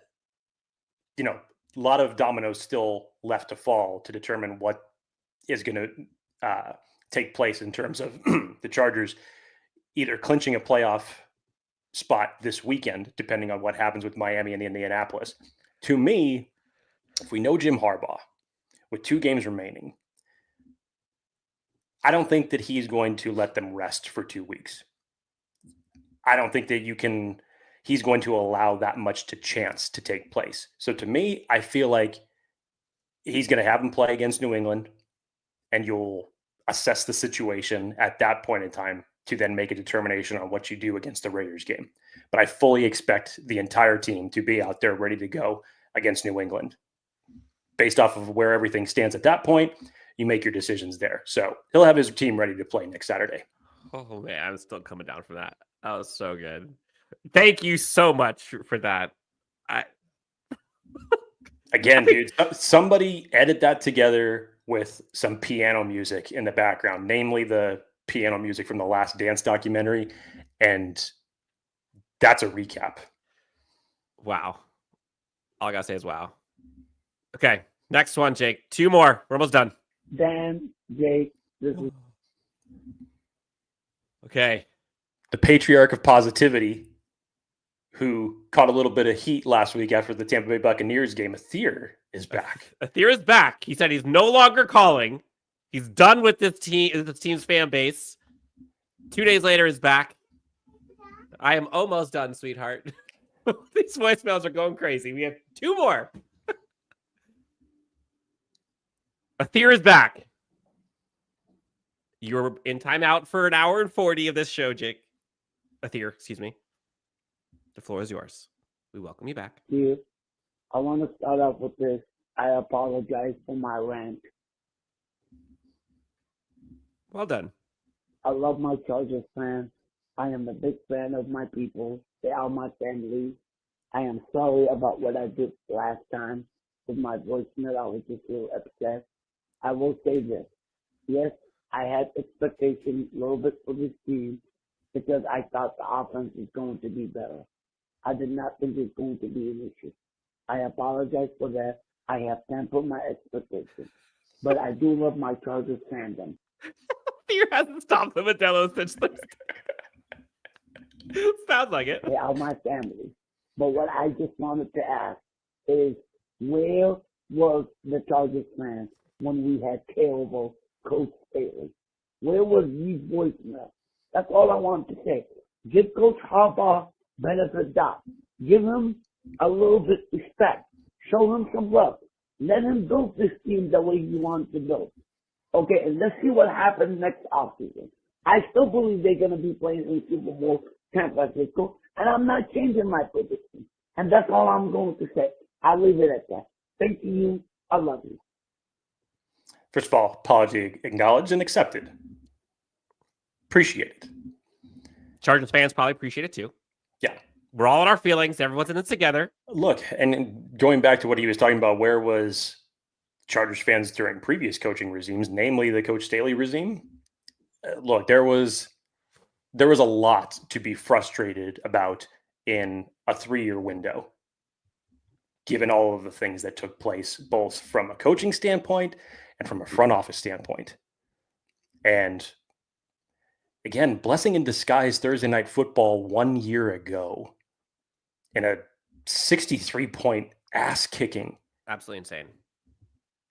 a lot of dominoes still left to fall to determine what is going to take place in terms of the Chargers either clinching a playoff spot this weekend, depending on what happens with Miami and Indianapolis. To me, if we know Jim Harbaugh with 2 games remaining, I don't think that he's going to let them rest for 2 weeks. I don't think that he's going to allow that much to chance to take place. So to me, I feel like he's going to have them play against New England, and you'll assess the situation at that point in time to then make a determination on what you do against the Raiders game. But I fully expect the entire team to be out there ready to go against New England. Based off of where everything stands at that point, you make your decisions there. So he'll have his team ready to play next Saturday. Oh man, I'm still coming down from that. That was so good. Thank you so much for that. Again, dude, somebody edit that together with some piano music in the background, namely the piano music from the Last Dance documentary. And that's a recap. Wow. All I gotta say is wow. Okay, next one, Jake. 2 more. We're almost done. Dan, Jake, this is... Okay. The patriarch of positivity, who caught a little bit of heat last week after the Tampa Bay Buccaneers game, Athir is back. Athir is back. He said he's no longer calling. He's done with this team's fan base. 2 days later, is back. I am almost done, sweetheart. These voicemails are going crazy. We have 2 more. Athir is back. You're in timeout for 1 hour and 40 of this show, Jake. Athir, excuse me. The floor is yours. We welcome you back. Steve, I want to start off with this. I apologize for my rant. Well done. I love my Chargers fans. I am a big fan of my people. They are my family. I am sorry about what I did last time with my voicemail. I was just a little upset. I will say this. Yes, I had expectations a little bit for this team because I thought the offense was going to be better. I did not think it's going to be an issue. I apologize for that. I have tempered my expectations. But I do love my Chargers fandom. Fear hasn't stopped the Modelo since sounds like it. They are my family. But what I just wanted to ask is, where was the Chargers fans when we had terrible Coach Staley? Where was these voicemails? That's all I wanted to say. Give Coach Harbaugh benefit of doubt. Give him a little bit of respect. Show him some love. Let him build this team the way he wants to build. Okay, and let's see what happens next offseason. I still believe they're going to be playing in Super Bowl San Francisco, and I'm not changing my prediction. And that's all I'm going to say. I'll leave it at that. Thank you. I love you. First of all, apology acknowledged and accepted. Appreciate it. Chargers fans probably appreciate it too. Yeah. We're all in our feelings. Everyone's in this together. Look, and going back to what he was talking about, where was Chargers fans during previous coaching regimes, namely the Coach Staley regime? Look, there was a lot to be frustrated about in a 3-year window, given all of the things that took place, both from a coaching standpoint and from a front office standpoint. And again, blessing in disguise Thursday Night Football 1 year ago in a 63-point ass kicking. Absolutely insane.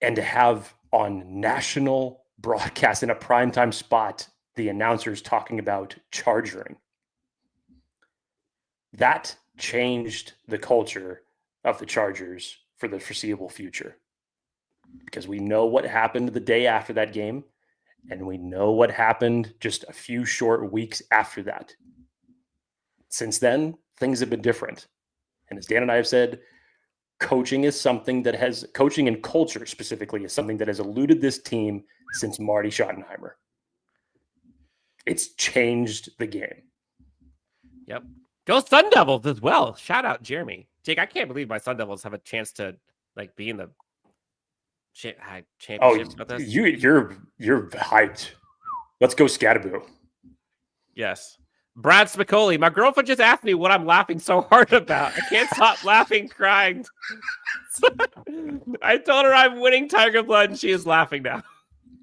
And to have on national broadcast in a primetime spot, the announcers talking about chargering. That changed the culture of the Chargers for the foreseeable future. Because we know what happened the day after that game, and we know what happened just a few short weeks after that. Since then, things have been different. And as Dan and I have said, coaching and culture specifically is something that has eluded this team since Marty Schottenheimer. It's changed the game. Yep. Go Sun Devils as well. Shout out Jeremy. Jake, I can't believe my Sun Devils have a chance to be in the championship. You're hyped. Let's go Scatterboo. Yes. Brad Spicoli. My girlfriend just asked me what I'm laughing so hard about. I can't stop laughing, crying. I told her I'm winning Tiger Blood, and she is laughing now.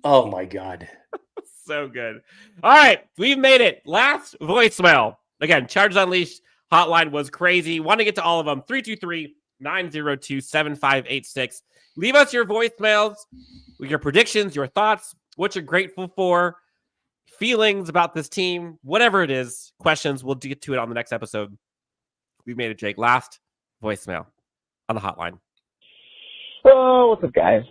Oh my God. So good. All right, we've made it. Last voicemail. Again, Chargers Unleashed hotline was crazy. Want to get to all of them. 323-902-7586. Leave us your voicemails with your predictions, your thoughts, what you're grateful for, feelings about this team, whatever it is, questions. We'll get to it on the next episode. We've made it, Jake. Last voicemail on the hotline. Oh, what's up, guys?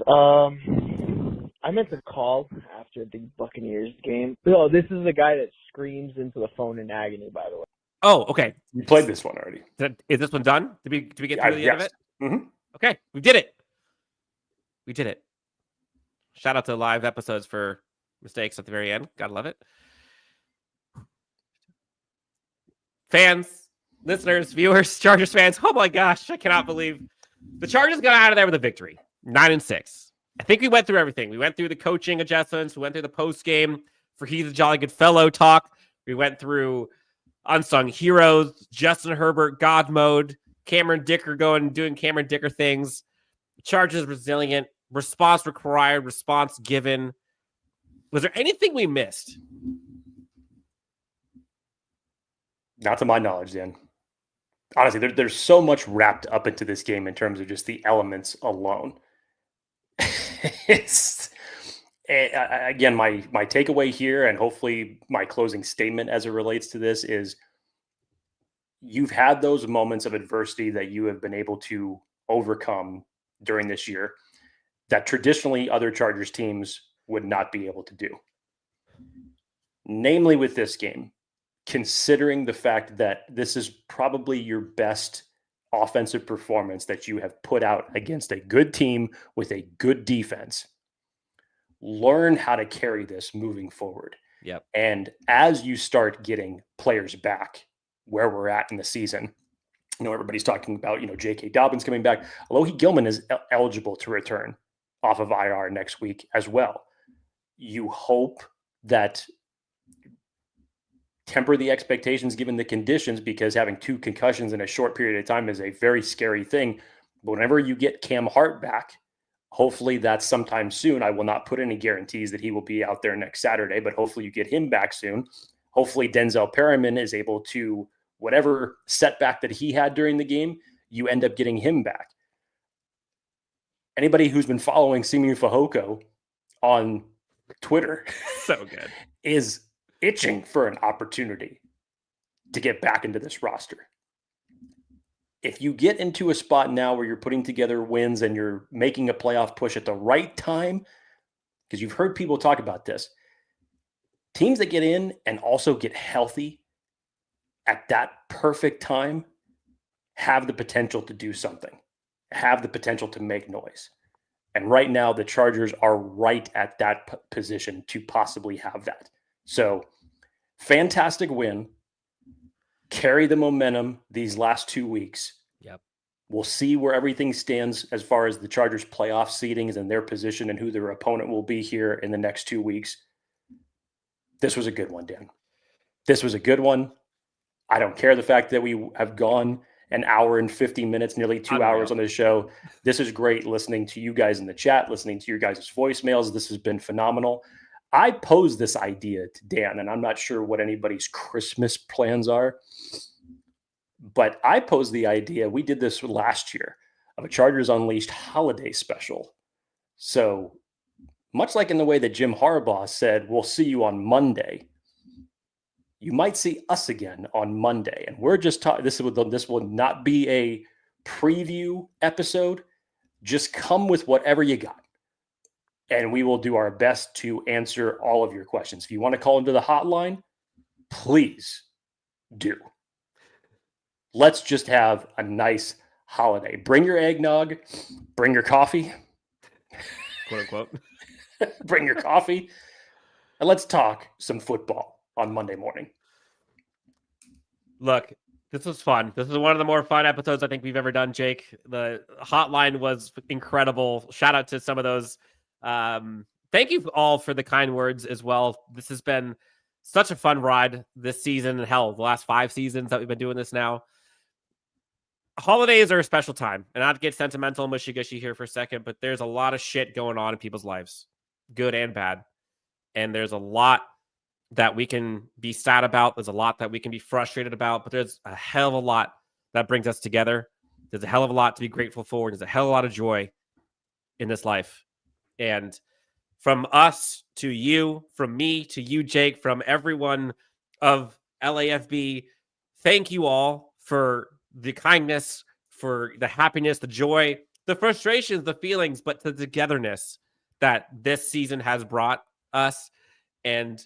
I meant to call after the Buccaneers game. Oh, this is the guy that screams into the phone in agony, by the way. Oh, okay. You played this one already. Is this one done? Did we get through the end of it? Mm-hmm. Okay, we did it. We did it. Shout out to live episodes for mistakes at the very end. Gotta love it. Fans, listeners, viewers, Chargers fans. Oh my gosh, I cannot believe the Chargers got out of there with a victory. 9-6. I think we went through everything. We went through the coaching adjustments. We went through the post game for He's a Jolly Good Fellow talk. We went through unsung heroes, Justin Herbert, God mode, Cameron Dicker doing Cameron Dicker things. Chargers resilient, response required, response given. Was there anything we missed? Not to my knowledge, Dan. Honestly, there's so much wrapped up into this game in terms of just the elements alone. It's again, my takeaway here, and hopefully my closing statement as it relates to this is you've had those moments of adversity that you have been able to overcome during this year that traditionally other Chargers teams would not be able to do. Namely with this game, considering the fact that this is probably your best offensive performance that you have put out against a good team with a good defense. Learn how to carry this moving forward. Yep. And as you start getting players back where we're at in the season, I know everybody's talking about, J.K. Dobbins coming back. Alohi Gilman is eligible to return off of IR next week as well. You hope that temper the expectations given the conditions, because having 2 concussions in a short period of time is a very scary thing. But whenever you get Cam Hart back, hopefully that's sometime soon. I will not put any guarantees that he will be out there next Saturday, but hopefully you get him back soon. Hopefully Denzel Perryman is able to, whatever setback that he had during the game, you end up getting him back. Anybody who's been following Simi Fehoko on Twitter so good is itching for an opportunity to get back into this roster. If you get into a spot now where you're putting together wins and you're making a playoff push at the right time, because you've heard people talk about this, teams that get in and also get healthy at that perfect time have the potential to do something, have the potential to make noise. And right now, the Chargers are right at that position to possibly have that. So, fantastic win. Carry the momentum these last 2 weeks. Yep. We'll see where everything stands as far as the Chargers' playoff seedings and their position and who their opponent will be here in the next 2 weeks. This was a good one, Dan. This was a good one. I don't care the fact that we have gone an hour and 50 minutes, nearly 2 hours on this show. This is great listening to you guys in the chat, listening to your guys' voicemails. This has been phenomenal. I posed this idea to Dan, and I'm not sure what anybody's Christmas plans are, but I posed the idea, we did this last year, of a Chargers Unleashed holiday special. So much like in the way that Jim Harbaugh said, we'll see you on Monday, you might see us again on Monday. And we're just talking, this will not be a preview episode. Just come with whatever you got. And we will do our best to answer all of your questions. If you want to call into the hotline, please do. Let's just have a nice holiday. Bring your eggnog, bring your coffee, quote unquote. Bring your coffee, and let's talk some football on Monday morning. Look, this was fun. This is one of the more fun episodes I think we've ever done, Jake. The hotline was incredible. Shout out to some of those. Thank you all for the kind words as well. This has been such a fun ride this season, and hell, the last 5 seasons that we've been doing this now. Holidays are a special time, and not to get sentimental and mushy-gushy here for a second, but there's a lot of shit going on in people's lives, good and bad. And there's a lot that we can be sad about. There's a lot that we can be frustrated about, but there's a hell of a lot that brings us together. There's a hell of a lot to be grateful for. There's a hell of a lot of joy in this life. And from us to you, from me to you, Jake, from everyone of LAFB, thank you all for the kindness, for the happiness, the joy, the frustrations, the feelings, but the togetherness that this season has brought us. And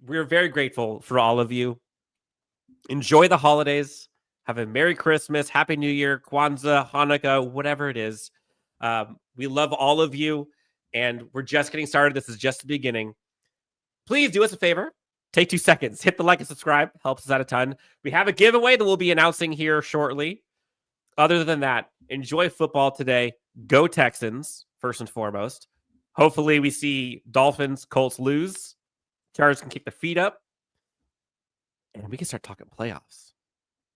we're very grateful for all of you. Enjoy the holidays. Have a Merry Christmas, Happy New Year, Kwanzaa, Hanukkah, whatever it is. We love all of you, and we're just getting started. This is just the beginning. Please do us a favor. Take 2 seconds. Hit the like and subscribe. Helps us out a ton. We have a giveaway that we'll be announcing here shortly. Other than that, enjoy football today. Go Texans, first and foremost. Hopefully we see Dolphins, Colts lose. Chargers can kick the feet up. And we can start talking playoffs.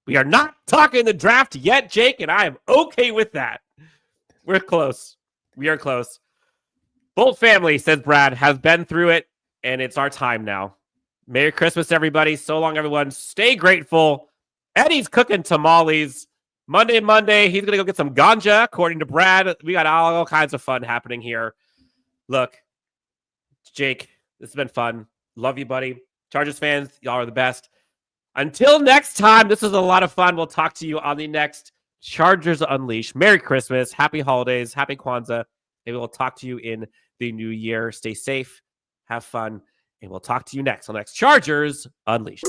We are not talking the draft yet, Jake, and I am okay with that. We're close. We are close. Bolt family, says Brad, has been through it, and it's our time now. Merry Christmas, everybody. So long, everyone. Stay grateful. Eddie's cooking tamales. Monday, he's going to go get some ganja, according to Brad. We got all kinds of fun happening here. Look, Jake, this has been fun. Love you, buddy. Chargers fans, y'all are the best. Until next time, this was a lot of fun. We'll talk to you on the next Chargers Unleashed. Merry Christmas. Happy holidays. Happy Kwanzaa. And we'll talk to you in the new year. Stay safe. Have fun. And we'll talk to you next on next Chargers Unleashed.